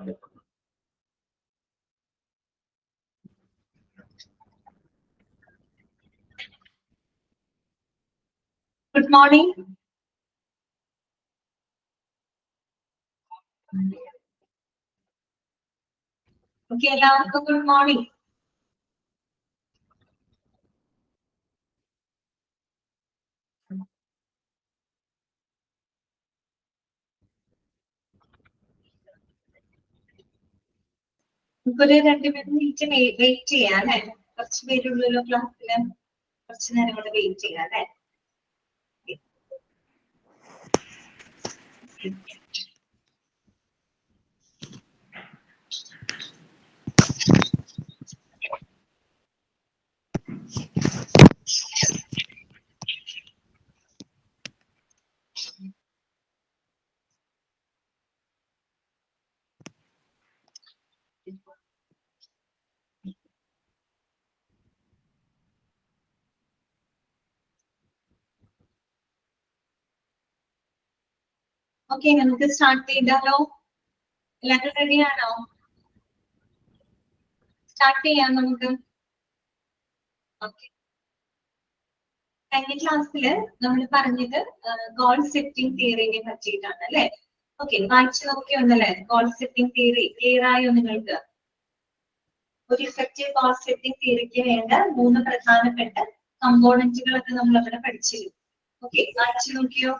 Good morning. Okay, എല്ലാവർക്കും good morning. നമുക്കൊരു 2 minute wait ചെയ്യാം അല്ലെ? കുറച്ച് പേരുള്ളല്ലോ ക്ലാസ്സില്, കുറച്ച് നേരം കൂടെ വെയിറ്റ് ചെയ്യാം അല്ലെ? ഓക്കെ, നമുക്ക് സ്റ്റാർട്ട് ചെയ്താലോ? എല്ലാവരും റെഡിയാണോ? സ്റ്റാർട്ട് ചെയ്യാം നമുക്ക്. ഓക്കെ, കഴിഞ്ഞ ക്ലാസ്സിൽ നമ്മൾ പറഞ്ഞത് ഗോൾ സെറ്റിംഗ് തിയറിനെ പറ്റിയിട്ടാണ് അല്ലെ? ഓക്കെ, വായിച്ചു നോക്കിയുണ്ടല്ലേ ഗോൾ സെറ്റിംഗ് തിയറി? ക്ലിയർ ആയോ നിങ്ങൾക്ക്? ഒരു ഇഫക്റ്റീവ് ഗോൾ സെറ്റിംഗ് തിയറിക്ക് വേണ്ട 3 പ്രധാനപ്പെട്ട കമ്പോണന്റുകളൊക്കെ നമ്മൾ അവിടെ പഠിച്ചിരുന്നു. ഓക്കെ, വായിച്ചു നോക്കിയോ?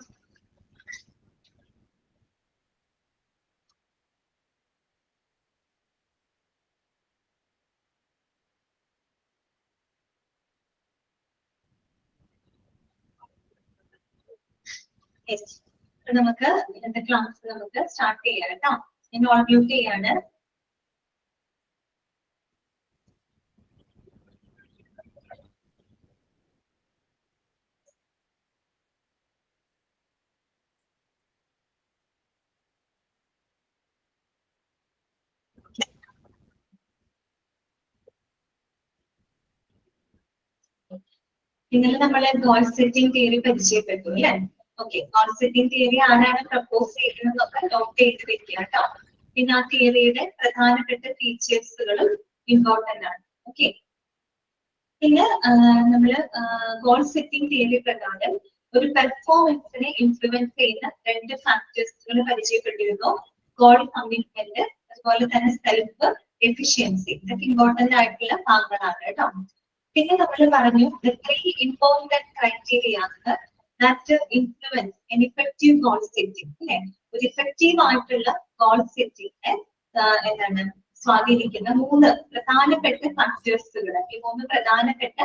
നമുക്ക് ഇന്നത്തെ ക്ലാസ് നമുക്ക് സ്റ്റാർട്ട് ചെയ്യാം കേട്ടോ. ഞാൻ ഓൾ മ്യൂട്ട് ചെയ്യാണ്. ഇന്നലെ നമ്മളെ ഗോൾ സെറ്റിംഗ് തിയറി പരിചയപ്പെട്ടു അല്ലെ? ഓക്കെ, ഗോൾ സെറ്റിംഗ് തിയറി ആരാണ് പ്രപ്പോസ് ചെയ്യുന്നതെന്നൊക്കെ നോട്ട് ചെയ്ത് വെക്കുക കേട്ടോ. പിന്നെ ആ തിയറിയുടെ പ്രധാനപ്പെട്ട ഫീച്ചേഴ്സുകളും ഇമ്പോർട്ടന്റ് ആണ്. ഓക്കെ, പിന്നെ നമ്മള് ഗോൾ സെറ്റിംഗ് തിയറി പ്രകാരം ഒരു പെർഫോമൻസിനെ ഇൻഫ്ലുവൻസ് ചെയ്യുന്ന 2 ഫാക്ടേഴ്സുകൾ പരിചയപ്പെട്ടിരുന്നു. ഗോൾ കമ്മിറ്റ്മെന്റ്, അതുപോലെ തന്നെ സെൽഫ് എഫിഷ്യൻസി. ഇതൊക്കെ ഇമ്പോർട്ടന്റ് ആയിട്ടുള്ള ഭാഗങ്ങളാണ് കേട്ടോ. പിന്നെ നമ്മൾ പറഞ്ഞു the 3 important criteria that influence an effective goal setting. അല്ലെ? ഒരു ഇഫക്റ്റീവ് ആയിട്ടുള്ള ഗോൾ സെറ്റിംഗിനെ എന്താണ് സ്വാധീനിക്കുന്ന 3 പ്രധാനപ്പെട്ട ഫാക്ടേഴ്സുകൾ, ഈ 3 പ്രധാനപ്പെട്ട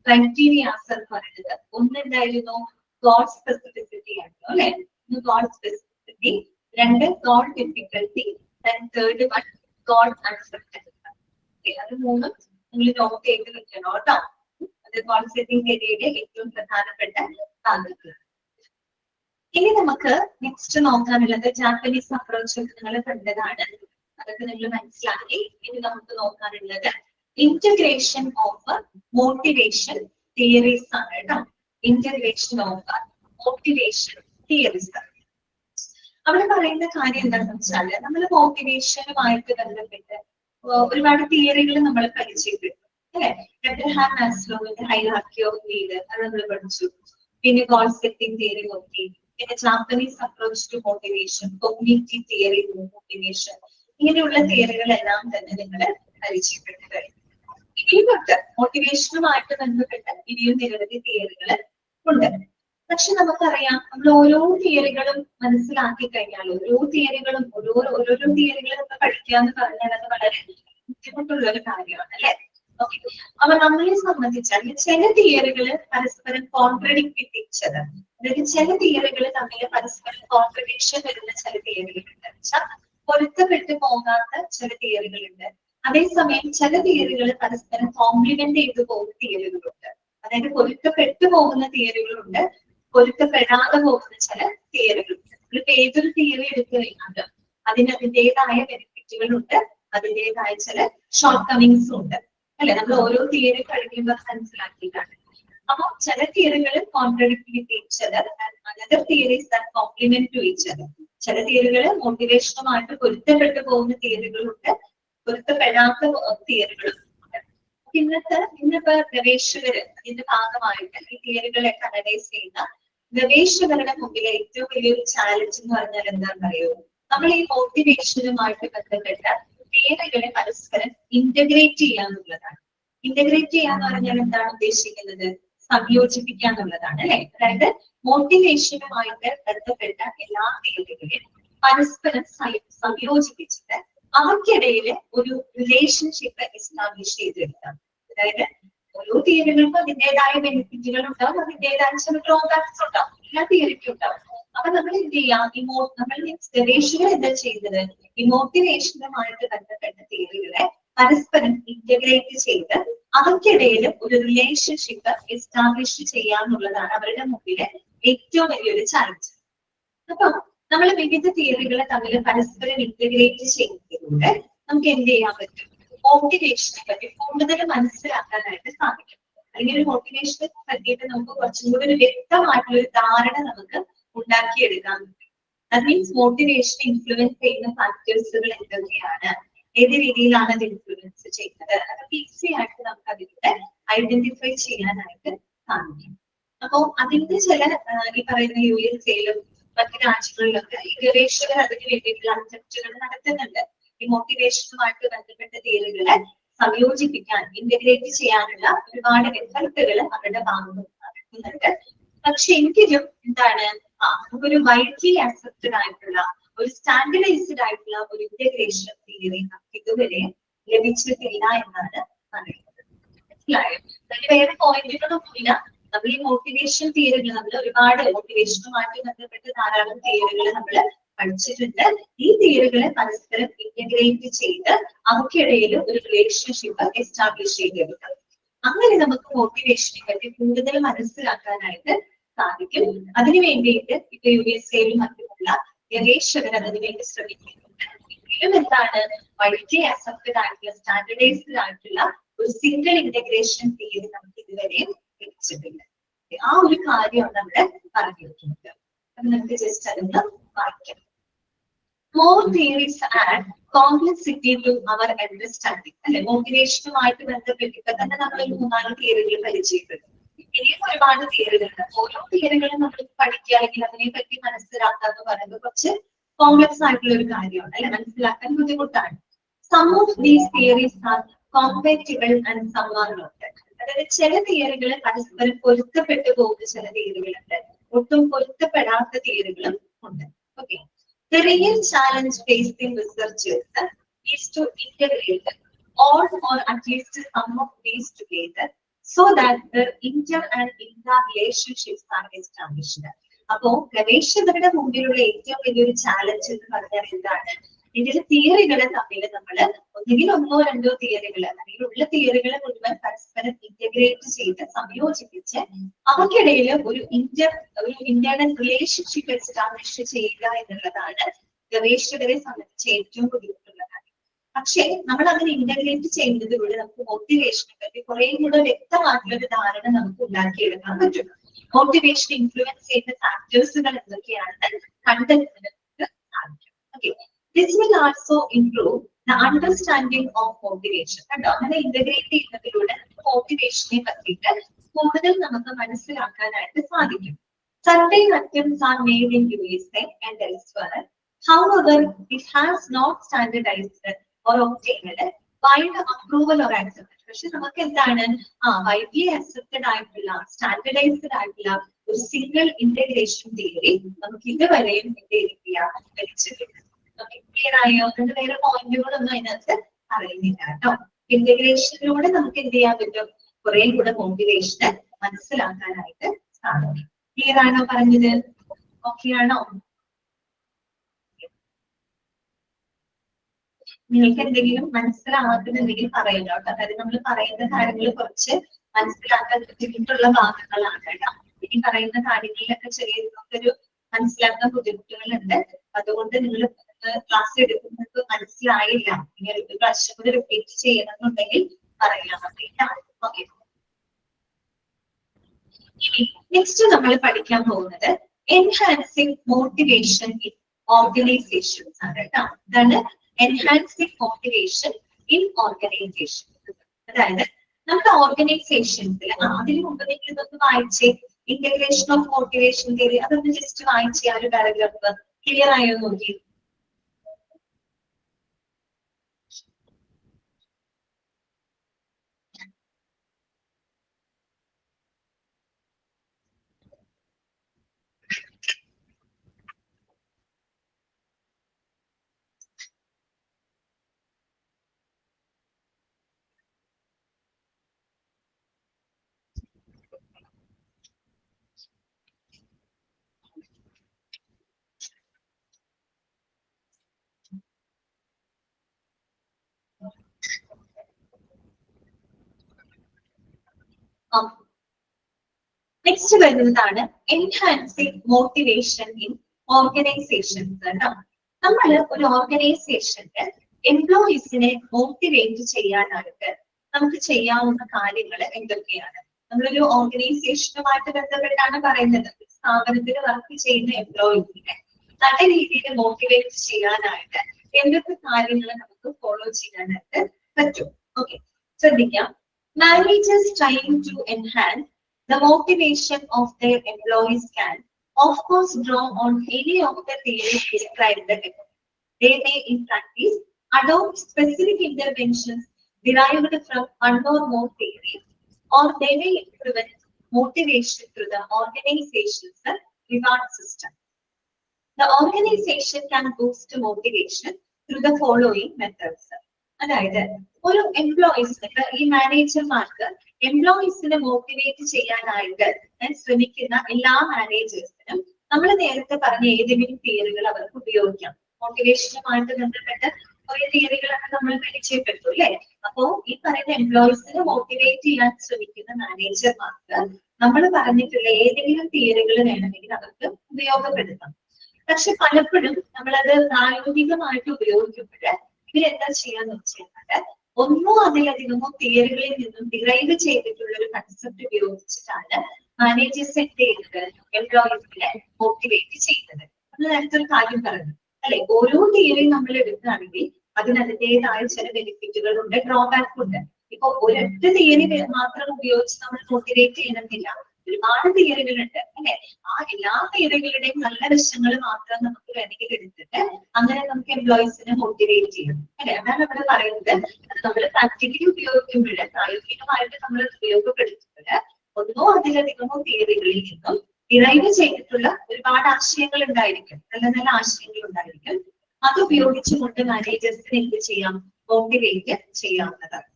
ക്രൈറ്റീരിയാസ് എന്ന് പറയുന്നത് ഒന്ന് എന്തായിരുന്നു? ഗോൾ സ്പെസിഫിസിറ്റി ആയിരുന്നു അല്ലെ? Goal specificity, 2 goal difficulty, third one goal acceptance. അത് 3 നിങ്ങൾ നോട്ട് ചെയ്ത് വെക്കണം കേട്ടോ. അത് ഗോൾ സെറ്റിംഗ് തിയറിയുടെ ഏറ്റവും പ്രധാനപ്പെട്ട ഭാഗങ്ങൾ. ഇനി നമുക്ക് നെക്സ്റ്റ് നോക്കാനുള്ളത് ജാപ്പനീസ് അപ്രോച്ച് നിങ്ങൾ കണ്ടതാണ്, അതൊക്കെ നിങ്ങൾ മനസ്സിലാക്കി. ഇനി നമുക്ക് നോക്കാനുള്ളത് ഇന്റഗ്രേഷൻ ഓഫ് മോട്ടിവേഷൻ തിയറീസ് ആണ് കേട്ടോ. Integration of motivation theories. അവിടെ പറയുന്ന കാര്യം എന്താണെന്ന് വെച്ചാല് നമ്മൾ മോട്ടിവേഷനുമായിട്ട് ബന്ധപ്പെട്ട് ഒരുപാട് തിയറികൾ നമ്മൾ പരിചയപ്പെട്ടു അല്ലെ? എബ്രഹാം മാസ്ലോവിന്റെ ഹൈറാർക്കി ഓഫ് നീഡ് അത് നമ്മൾ പഠിച്ചു. പിന്നെ ഗോൾ സെറ്റിംഗ് തിയറി നോക്കി. പിന്നെ Japanese approach to motivation, cognitive theory motivation, ഇങ്ങനെയുള്ള തിയറികളെല്ലാം തന്നെ നിങ്ങൾ പരിചയപ്പെട്ടു കഴിഞ്ഞു. ഇനിയും തൊട്ട് മോട്ടിവേഷനുമായിട്ട് ബന്ധപ്പെട്ട ഇനിയും നിരവധി തിയറികൾ ഉണ്ട്. പക്ഷെ നമുക്കറിയാം, നമ്മൾ ഓരോ തിയറികളും മനസ്സിലാക്കി കഴിഞ്ഞാൽ ഓരോരോ തിയറികളും നമ്മൾ പഠിക്കുക എന്ന് പറഞ്ഞാൽ അത് വളരെ ബുദ്ധിമുട്ടുള്ള ഒരു കാര്യമാണ് അല്ലെ? ഓക്കെ, അപ്പൊ നമ്മളെ സംബന്ധിച്ചാൽ ചില തിയറികൾ പരസ്പരം കോൺട്രഡിക്ട് വിത്ത് ഈച്ച് അതർ. അതായത് ചില തിയറികൾ തമ്മിൽ പരസ്പരം കോൺട്രഡിക്ഷൻ വരുന്ന ചില തിയറികളുണ്ട്, വെച്ചാൽ പൊരുത്തപ്പെട്ടു പോകാത്ത ചില തിയറികളുണ്ട്. അതേസമയം ചില തിയറികൾ പരസ്പരം കോംപ്ലിമെന്റ് ചെയ്തു പോകുന്ന തിയറികളുണ്ട്. അതായത് പൊരുത്തപ്പെട്ടു പോകുന്ന തിയറികളുണ്ട്, പൊരുത്തപ്പെടാതെ പോകുന്ന ചില തിയറികളുണ്ട്. നമ്മളിപ്പോ ഏതൊരു തിയറി എടുത്തു കഴിഞ്ഞാലും അതിന് അതിൻ്റെതായ ബെനിഫിറ്റുകളുണ്ട്, അതിൻ്റെതായ ചില ഷോർട്ട് കമ്മിങ്സും ഉണ്ട് അല്ലെ? നമ്മൾ ഓരോ തിയറി പഠിക്കുമ്പോൾ മനസ്സിലാക്കിയിട്ടാണ്. അപ്പൊ ചില തിയറികൾ contradict with each other, another theories that complement to each other. ചില തിയറികൾ മോട്ടിവേഷനുമായിട്ട് പൊരുത്തപ്പെട്ടു പോകുന്ന തിയറികളുണ്ട്, പൊരുത്തപ്പെടാത്ത തിയറികളും ഉണ്ട്. ഇന്നിപ്പോ ഗവേഷകര് ഇതിന്റെ ഭാഗമായിട്ട് ഈ തിയറികളൊക്കെ അനലൈസ് ചെയ്യുന്ന ഗവേഷകരുടെ മുമ്പിലെ ഏറ്റവും വലിയൊരു ചാലഞ്ച് എന്ന് പറഞ്ഞാൽ എന്താണെന്ന് അറിയോ? നമ്മൾ ഈ മോട്ടിവേഷനുമായിട്ട് ബന്ധപ്പെട്ട തിയറികളെ പരസ്പരം ഇന്റഗ്രേറ്റ് ചെയ്യാന്നുള്ളതാണ്. ഇന്റഗ്രേറ്റ് ചെയ്യാന്ന് പറഞ്ഞാൽ എന്താണ് ഉദ്ദേശിക്കുന്നത്? സംയോജിപ്പിക്കാന്നുള്ളതാണ് അല്ലെ. അതായത് മോട്ടിവേഷനുമായിട്ട് ബന്ധപ്പെട്ട എല്ലാ തിയറികളെയും പരസ്പരം സംയോജിപ്പിച്ചിട്ട് അവർക്കിടയിൽ ഒരു റിലേഷൻഷിപ്പ് എസ്റ്റാബ്ലിഷ് ചെയ്തെടുക്കാം. അതായത് ഓരോ തിയറികൾക്കും അതിൻ്റെതായ ബെനിഫിറ്റുകൾ ഉണ്ടാവും, അതിൻ്റെതായ ചില ഡ്രോബാക്സ് ഉണ്ടാവും, എല്ലാ തിയറിക്കും ഉണ്ടാവും. അപ്പൊ നമ്മൾ എന്ത് ചെയ്യാം? നമ്മൾ ഗവേഷകർ എന്താ ചെയ്യുന്നത്? ഈ മോട്ടിവേഷനുമായിട്ട് ബന്ധപ്പെട്ട തിയറികളെ പരസ്പരം ഇന്റഗ്രേറ്റ് ചെയ്ത് അവർക്കിടയിൽ ഒരു റിലേഷൻഷിപ്പ് എസ്റ്റാബ്ലിഷ് ചെയ്യാന്നുള്ളതാണ് അവരുടെ മുമ്പിലെ ഏറ്റവും വലിയൊരു ചാലഞ്ച്. അപ്പൊ നമ്മൾ വിവിധ തിയറികളെ തമ്മിൽ പരസ്പരം ഇന്റഗ്രേറ്റ് ചെയ്യുന്നതിലൂടെ നമുക്ക് എന്ത് ചെയ്യാൻ പറ്റും? മോട്ടിവേഷനെ പറ്റി കൂടുതൽ മനസ്സിലാക്കാനായിട്ട് സാധിക്കും. അല്ലെങ്കിൽ ഒരു മോട്ടിവേഷനെ പറ്റിയിട്ട് നമുക്ക് കുറച്ചും കൂടി ഒരു വ്യക്തമായിട്ടുള്ള ഒരു ധാരണ നമുക്ക് ഉണ്ടാക്കിയെടുക്കാൻ പറ്റും. ദാറ്റ് മീൻസ് മോട്ടിവേഷൻ ഇൻഫ്ലുവൻസ് ചെയ്യുന്ന ഫാക്ടേഴ്സുകൾ എന്തൊക്കെയാണ്, ഏത് രീതിയിലാണ് അത് ഇൻഫ്ലുവൻസ് ചെയ്യുന്നത്, അതൊക്കെ ഈസി ആയിട്ട് നമുക്ക് അതിലൂടെ ഐഡന്റിഫൈ ചെയ്യാനായിട്ട് സാധിക്കും. അപ്പോ അതിന്റെ ചില ഈ പറയുന്ന USA-ലും മറ്റു രാജ്യങ്ങളിലൊക്കെ ഈ ഗവേഷകർ അതിന് വേണ്ടിയിട്ടുള്ള അറ്റംപ്റ്റുകൾ നടത്തുന്നുണ്ട്. ഈ മോട്ടിവേഷനുമായിട്ട് ബന്ധപ്പെട്ട തിയറികളെ സംയോജിപ്പിക്കാൻ, ഇന്റഗ്രേറ്റ് ചെയ്യാനുള്ള ഒരുപാട് എഫർട്ടുകൾ അവരുടെ ഭാഗത്ത് നടക്കുന്നുണ്ട്. പക്ഷെ എങ്കിലും എന്താണ്, നമുക്കൊരു വൈഡ്ലി അക്സെപ്റ്റഡ് ആയിട്ടുള്ള ഒരു സ്റ്റാൻഡർഡൈസ്ഡ് ആയിട്ടുള്ള ഒരു ഇന്റഗ്രേഷൻ തിയറി നമുക്ക് ഇതുവരെ ലഭിച്ചിട്ടില്ല എന്നാണ് പറയുന്നത്. മനസ്സിലായോ? അതിന് വേറെ പോയിന്റുകളൊന്നുമില്ല. നമ്മൾ ഈ മോട്ടിവേഷൻ തിയറികൾ, നമ്മൾ ഒരുപാട് മോട്ടിവേഷനുമായിട്ട് ബന്ധപ്പെട്ട് ധാരാളം തിയറികൾ നമ്മൾ പഠിച്ചിട്ടുണ്ട്. ഈ തിയറികളെ പരസ്പരം ഇന്റഗ്രേറ്റ് ചെയ്ത് അവർക്കിടയിൽ ഒരു റിലേഷൻഷിപ്പ് എസ്റ്റാബ്ലിഷ് ചെയ്തെടുക്കാം. അങ്ങനെ നമുക്ക് മോട്ടിവേഷനെ പറ്റി കൂടുതൽ മനസ്സിലാക്കാനായിട്ട് സാധിക്കും. അതിനു വേണ്ടിയിട്ട് ഇപ്പൊ USA-ലും മറ്റുമുള്ള ഗവേഷകർ അതിനുവേണ്ടി ശ്രമിക്കുന്നുണ്ട്. എങ്കിലും എന്താണ്, വൈഡ്ലി അക്സെപ്റ്റഡ് ആയിട്ടുള്ള സ്റ്റാൻഡർഡൈസ്ഡ് ആയിട്ടുള്ള ഒരു സിംഗിൾ ഇന്റഗ്രേഷൻ തിയറി നമുക്ക് ഇതുവരെ ലഭിച്ചിട്ടില്ല. ആ ഒരു കാര്യമാണ് നമ്മൾ പറഞ്ഞിരിക്കുന്നത്. അപ്പൊ നമുക്ക് ജസ്റ്റ് അതൊന്ന് വായിക്കാം. More theories add complexity to our understanding. അല്ലെ, മോട്ടിവേഷനുമായിട്ട് ബന്ധപ്പെട്ടിട്ട് തന്നെ നമ്മൾ 3-4 തിയറികൾ പരിചയപ്പെട്ടു. ഇനിയും ഒരുപാട് തിയറികളുണ്ട്. ഓരോ തിയറികളും നമ്മൾ പഠിക്കുക അല്ലെങ്കിൽ അതിനെ പറ്റി മനസ്സിലാക്കുക എന്ന് പറയുന്നത് കുറച്ച് കോംപ്ലക്സ് ആയിട്ടുള്ള ഒരു കാര്യമാണ് അല്ലെ, മനസ്സിലാക്കാൻ ബുദ്ധിമുട്ടാണ്. Some of these theories are compatible and some are not. അതായത് ചില തിയറികൾ പരസ്പരം പൊരുത്തപ്പെട്ടു പോകുന്ന ചില തിയറികളുണ്ട്, ഒട്ടും പൊരുത്തപ്പെടാത്ത തിയറികളും ഉണ്ട്. Okay. The real challenge facing researchers is to integrate all or at least some of these together so that the inter and intra relationships are established. അപ്പോ ഗവേഷകരുടെ മുമ്പിലുള്ള ഏറ്റവും വലിയൊരു ചാലഞ്ച് എന്ന് പറഞ്ഞാൽ എന്താണ്? ഇതിൽ തിയറികളെ തമ്മിൽ നമ്മൾ ഒന്നുകിൽ 1-2 തിയറികൾ അല്ലെങ്കിൽ ഉള്ള തിയറികളെ മുഴുവൻ പരസ്പരം ഇന്റഗ്രേറ്റ് ചെയ്ത് സംയോജിപ്പിച്ച് അവർക്കിടയിൽ ഒരു ഇന്റേണൽ റിലേഷൻഷിപ്പ് എസ്റ്റാബ്ലിഷ് ചെയ്യുക എന്നുള്ളതാണ് ഗവേഷകരെ സംബന്ധിച്ച് ഏറ്റവും ബുദ്ധിമുട്ടുള്ള കാര്യം. പക്ഷേ നമ്മൾ അങ്ങനെ ഇന്റഗ്രേറ്റ് ചെയ്യുന്നതിലൂടെ നമുക്ക് മോട്ടിവേഷനെ പറ്റി കുറെ കൂടെ വ്യക്തമായിട്ടുള്ള ഒരു ധാരണ നമുക്ക് ഉണ്ടാക്കിയെടുക്കാൻ പറ്റും. മോട്ടിവേഷൻ ഇൻഫ്ലുവൻസ് ചെയ്യുന്ന ഫാക്ടേഴ്സുകൾ എന്തൊക്കെയാണെന്ന് കണ്ടെത്തുന്നതിന് സാധിക്കും. Okay. This will also improve the understanding of motivation. കണ്ടോ, അങ്ങനെ ഇന്റഗ്രേറ്റ് ചെയ്യുന്നതിലൂടെ മോട്ടിവേഷനെ പറ്റിയിട്ട് കൂടുതൽ നമുക്ക് മനസ്സിലാക്കാനായിട്ട് സാധിക്കും. Certain attempts are made in USA and elsewhere. However, it has not standardized or obtained wide approval or acceptance. പക്ഷെ നമുക്ക് എന്താണ്, വൈഡ്ലി അക്സെപ്റ്റഡ് ആയിട്ടുള്ള സ്റ്റാൻഡർഡൈസ്ഡ് ആയിട്ടുള്ള ഒരു സിംഗിൾ ഇന്റഗ്രേഷൻ തിയറി നമുക്ക് ഇതുവരെയും ലഭിച്ചിട്ടില്ല. ക്ലിയർ ആയോ? അതിന്റെ വേറെ പോയിന്റുകളൊന്നും അതിനകത്ത് അറിയുന്നില്ല കേട്ടോ. ഇന്റഗ്രേഷനിലൂടെ നമുക്ക് എന്ത് ചെയ്യാൻ പറ്റും? കുറെ കൂടെ മോട്ടിവേഷനെ മനസ്സിലാക്കാനായിട്ട് സാധിക്കും. ക്ലിയർ ആണോ പറഞ്ഞത്? ഓക്കെ ആണോ? നിങ്ങൾക്ക് എന്തെങ്കിലും മനസ്സിലാകുന്നുണ്ടെങ്കിൽ പറയുക കേട്ടോ. അതായത് നമ്മൾ പറയുന്ന കാര്യങ്ങൾ കുറച്ച് മനസ്സിലാക്കാൻ ബുദ്ധിമുട്ടുള്ള ഭാഗങ്ങളാണ് കേട്ടോ. ഇനി പറയുന്ന കാര്യങ്ങളിലൊക്കെ ചെറിയൊരു മനസ്സിലാക്കാൻ ബുദ്ധിമുട്ടുകളുണ്ട്. അതുകൊണ്ട് നിങ്ങൾ ക്ലാസ് എടുക്കുന്നത് മനസ്സിലായില്ല, ഇനി ഒരു പ്രാവശ്യം കൂടി റിപ്പീറ്റ് ചെയ്യണമെന്നുണ്ടെങ്കിൽ പറയാൻ വേണ്ടിയിട്ടാ. ഓക്കെ. ഇനി നെക്സ്റ്റ് നമ്മൾ പഠിക്കാൻ പോകുന്നത് എൻഹാൻസിങ് മോട്ടിവേഷൻ ഇൻ ഓർഗനൈസേഷൻസ് ആണ് കേട്ടോ. ഇതാണ് എൻഹാൻസിങ് മോട്ടിവേഷൻ ഇൻ ഓർഗനൈസേഷൻ. അതായത് നമ്മുടെ ഓർഗനൈസേഷൻസിൽ അതിന് മുമ്പ് നിങ്ങൾ ഇതൊന്ന് വായിച്ചേ, ഇന്റഗ്രേഷൻ ഓഫ് മോട്ടിവേഷൻ തിയറി, അതൊന്ന് ജസ്റ്റ് വായിച്ചേ ആ ഒരു പാരഗ്രാഫ്. ക്ലിയർ ആയോ നോക്കി? നെക്സ്റ്റ് വരുന്നതാണ് എൻഹാൻസിങ് മോട്ടിവേഷൻ ഇൻ ഓർഗനൈസേഷൻസ് കേട്ടോ. നമ്മൾ ഒരു ഓർഗനൈസേഷന്റെ എംപ്ലോയീസിനെ മോട്ടിവേറ്റ് ചെയ്യാനായിട്ട് നമുക്ക് ചെയ്യാവുന്ന കാര്യങ്ങൾ എന്തൊക്കെയാണ്? നമ്മളൊരു ഓർഗനൈസേഷനുമായിട്ട് ബന്ധപ്പെട്ടാണ് പറയുന്നത്. സ്ഥാപനത്തിൽ വർക്ക് ചെയ്യുന്ന എംപ്ലോയീസിനെ നല്ല രീതിയിൽ മോട്ടിവേറ്റ് ചെയ്യാനായിട്ട് എന്തൊക്കെ കാര്യങ്ങൾ നമുക്ക് ഫോളോ ചെയ്യാനായിട്ട് പറ്റും? ഓക്കെ, ശ്രദ്ധിക്കാം. Managers trying to enhance the motivation of their employees can, of course, draw on any of the theories described above. They may, in practice, adopt specific interventions derived from one or more theories, or they may implement motivation through the organization's reward system. The organization can boost motivation through the following methods. അതായത് ഒരു എംപ്ലോയീസിന്, ഈ മാനേജർമാർക്ക് എംപ്ലോയീസിനെ motivate ചെയ്യാനായിട്ട് ശ്രമിക്കുന്ന എല്ലാ മാനേജേഴ്സിനും നമ്മൾ നേരത്തെ പറഞ്ഞ ഏതെങ്കിലും തിയറികൾ അവർക്ക് ഉപയോഗിക്കാം. മോട്ടിവേഷനുമായിട്ട് ബന്ധപ്പെട്ട് കുറെ തിയറികളൊക്കെ നമ്മൾ പരിചയപ്പെട്ടു അല്ലെ? അപ്പോ ഈ പറയുന്ന എംപ്ലോയീസിനെ മോട്ടിവേറ്റ് ചെയ്യാൻ ശ്രമിക്കുന്ന മാനേജർമാർക്ക് നമ്മൾ പറഞ്ഞിട്ടുള്ള ഏതെങ്കിലും തിയറികൾ വേണമെങ്കിൽ അവർക്ക് ഉപയോഗപ്പെടുത്താം. പക്ഷെ പലപ്പോഴും നമ്മളത് പ്രായോഗികമായിട്ട് ഉപയോഗിക്കുമ്പോൾ ഇവരെന്താ ചെയ്യാന്ന് വെച്ചാൽ ഒന്നോ അതിലധികമോ തിയറികളിൽ നിന്നും ഡിറൈവ് ചെയ്തിട്ടുള്ള ഒരു കൺസെപ്റ്റ് ഉപയോഗിച്ചിട്ടാണ് മാനേജേഴ്സ് എന്ത് ചെയ്യുന്നത്? എംപ്ലോയീസിനെ മോട്ടിവേറ്റ് ചെയ്യുന്നത്. അത് നേരത്തെ ഒരു കാര്യം പറഞ്ഞു അല്ലെ? ഓരോ തിയറിയും നമ്മൾ എടുക്കുകയാണെങ്കിൽ അതിന് അതിൻ്റെതായ ചില ബെനിഫിറ്റുകൾ ഉണ്ട്, ഡ്രോബാക്ക് ഉണ്ട്. ഇപ്പൊ ഒരൊറ്റ തിയറി മാത്രം ഉപയോഗിച്ച് നമ്മൾ മോട്ടിവേറ്റ് ചെയ്യണമെന്നില്ല. ഒരുപാട് തിയറികളുണ്ട് അല്ലെ? ആ എല്ലാ തിയറികളുടെയും നല്ല വശങ്ങൾ മാത്രം നമുക്ക് വേണമെങ്കിൽ എടുത്തിട്ട് അങ്ങനെ നമുക്ക് എംപ്ലോയീസിനെ മോട്ടിവേറ്റ് ചെയ്യും അല്ലെ? അതാണ് നമ്മൾ പറയുന്നത്. നമ്മൾ പ്രാക്ടിക്കലി ഉപയോഗിക്കുമ്പോൾ, പ്രായോഗികമായിട്ട് നമ്മൾ ഉപയോഗപ്പെടുത്തുമ്പോൾ ഒന്നോ അതിലധികമോ തിയറികളിൽ നിന്നും ഡിറൈവ് ചെയ്തിട്ടുള്ള ഒരുപാട് ആശയങ്ങൾ ഉണ്ടായിരിക്കും, നല്ല നല്ല ആശയങ്ങൾ ഉണ്ടായിരിക്കും. അത് ഉപയോഗിച്ചുകൊണ്ട് മാനേജേഴ്സിനെ എന്ത് ചെയ്യാം? മോട്ടിവേറ്റ് ചെയ്യാവുന്നതാണ്.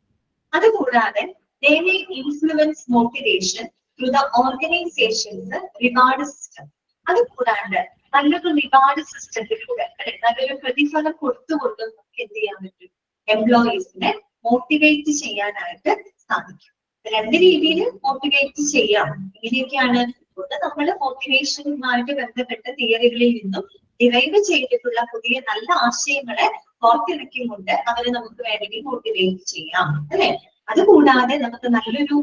അതുകൂടാതെ they may influence motivation through the organization's reward system. അത് കൂടാണ്ട് നല്ലൊരു റിവാർഡ് സിസ്റ്റത്തിലൂടെ നല്ലൊരു പ്രതിഫലം കൊടുത്തുകൊണ്ട് നമുക്ക് എന്ത് ചെയ്യാൻ പറ്റും? എംപ്ലോയീസിനെ മോട്ടിവേറ്റ് ചെയ്യാനായിട്ട് സാധിക്കും. രണ്ട് രീതിയിൽ മോട്ടിവേറ്റ് ചെയ്യാം. എങ്ങനെയൊക്കെയാണ്? ഒന്ന്, നമ്മൾ മോട്ടിവേഷനുമായിട്ട് ബന്ധപ്പെട്ട തിയറികളിൽ നിന്നും ഡിറൈവ് ചെയ്തിട്ടുള്ള പുതിയ നല്ല ആശയങ്ങളെ പുറത്തിറക്കിക്കൊണ്ട് അവരെ നമുക്ക് വേണമെങ്കിൽ മോട്ടിവേറ്റ് ചെയ്യാം അല്ലെ? അതുകൂടാതെ നമുക്ക് നല്ലൊരു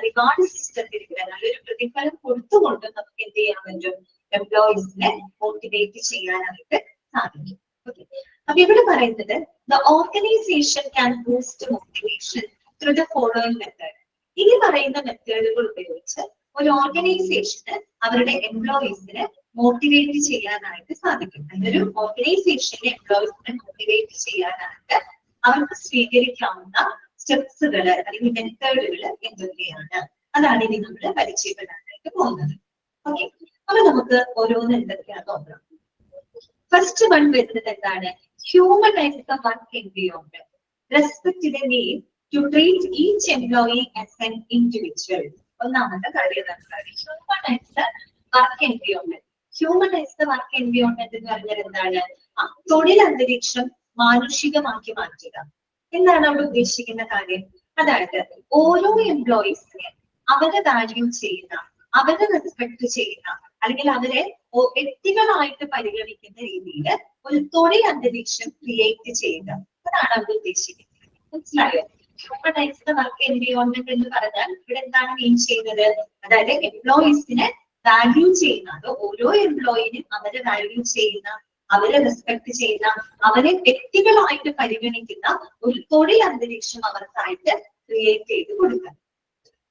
റിവാർഡ് സിസ്റ്റത്തിലൂടെ നല്ലൊരു പ്രതിഫലം കൊടുത്തുകൊണ്ട് നമുക്ക് എന്ത് ചെയ്യാൻ പറ്റും? എംപ്ലോയീസിനെ മോട്ടിവേറ്റ് ചെയ്യാനായിട്ട് സാധിക്കും. ഓക്കെ, അപ്പൊ ഇവിടെ പറയുന്നത് the organisation can boost motivation through the following method. ഇനി പറയുന്ന മെത്തേഡുകൾ ഉപയോഗിച്ച് ഒരു ഓർഗനൈസേഷന് അവരുടെ എംപ്ലോയീസിനെ മോട്ടിവേറ്റ് ചെയ്യാനായിട്ട് സാധിക്കും. അതിനൊരു ഓർഗനൈസേഷനെ എംപ്ലോയീസിനെ മോട്ടിവേറ്റ് ചെയ്യാനായിട്ട് അവർക്ക് സ്വീകരിക്കാവുന്ന സ്റ്റെപ്സുകൾ അല്ലെങ്കിൽ മെത്തേഡുകൾ എന്തൊക്കെയാണ്? അതാണ് ഇനി നമ്മൾ പരിചയപ്പെടാനായിട്ട് പോകുന്നത്. ഓക്കെ, അപ്പൊ നമുക്ക് ഓരോന്ന് എന്തൊക്കെയാണ് നോക്കാം. ഫസ്റ്റ് വൺ വരുന്നത് എന്താണ്? Humanise the work environment, respect the need to treat each employee as an individual. ഒന്നാമത്തെ കാര്യം humanise the work environment. Humanise the work environment എന്ന് പറഞ്ഞാൽ എന്താണ്? തൊഴിൽ അന്തരീക്ഷം മാനുഷികമാക്കി മാറ്റുക. എന്താണ് അവിടെ ഉദ്ദേശിക്കുന്ന കാര്യം? അതായത് ഓരോ എംപ്ലോയീസിനെ അവരെ വാല്യൂ ചെയ്യുന്ന, അവരെ റെസ്പെക്ട് ചെയ്യുന്ന, അല്ലെങ്കിൽ അവരെ വ്യക്തികളായിട്ട് പരിഗണിക്കുന്ന രീതിയിൽ ഒരു തൊഴിൽ അന്തരീക്ഷം ക്രിയേറ്റ് ചെയ്യുക. അതാണ് അവിടെ ഉദ്ദേശിക്കുന്നത്. മനസ്സിലായോ? ഹ്യൂമനൈസ് ദ വർക്ക് എൻവയോൺമെന്റ് എന്ന് പറഞ്ഞാൽ ഇവിടെ എന്താണ് മീൻ ചെയ്യുന്നത്? അതായത് എംപ്ലോയീസിനെ വാല്യൂ ചെയ്യുന്ന, അത് ഓരോ എംപ്ലോയിനും അവരെ വാല്യൂ ചെയ്യുന്ന അവരെ റെസ്പെക്ട് ചെയ്യുന്ന, അവരെ വ്യക്തികളായിട്ട് പരിഗണിക്കുന്ന ഒരു തൊഴിൽ അന്തരീക്ഷം അവർക്കായിട്ട് ക്രിയേറ്റ് ചെയ്ത് കൊടുക്കുക.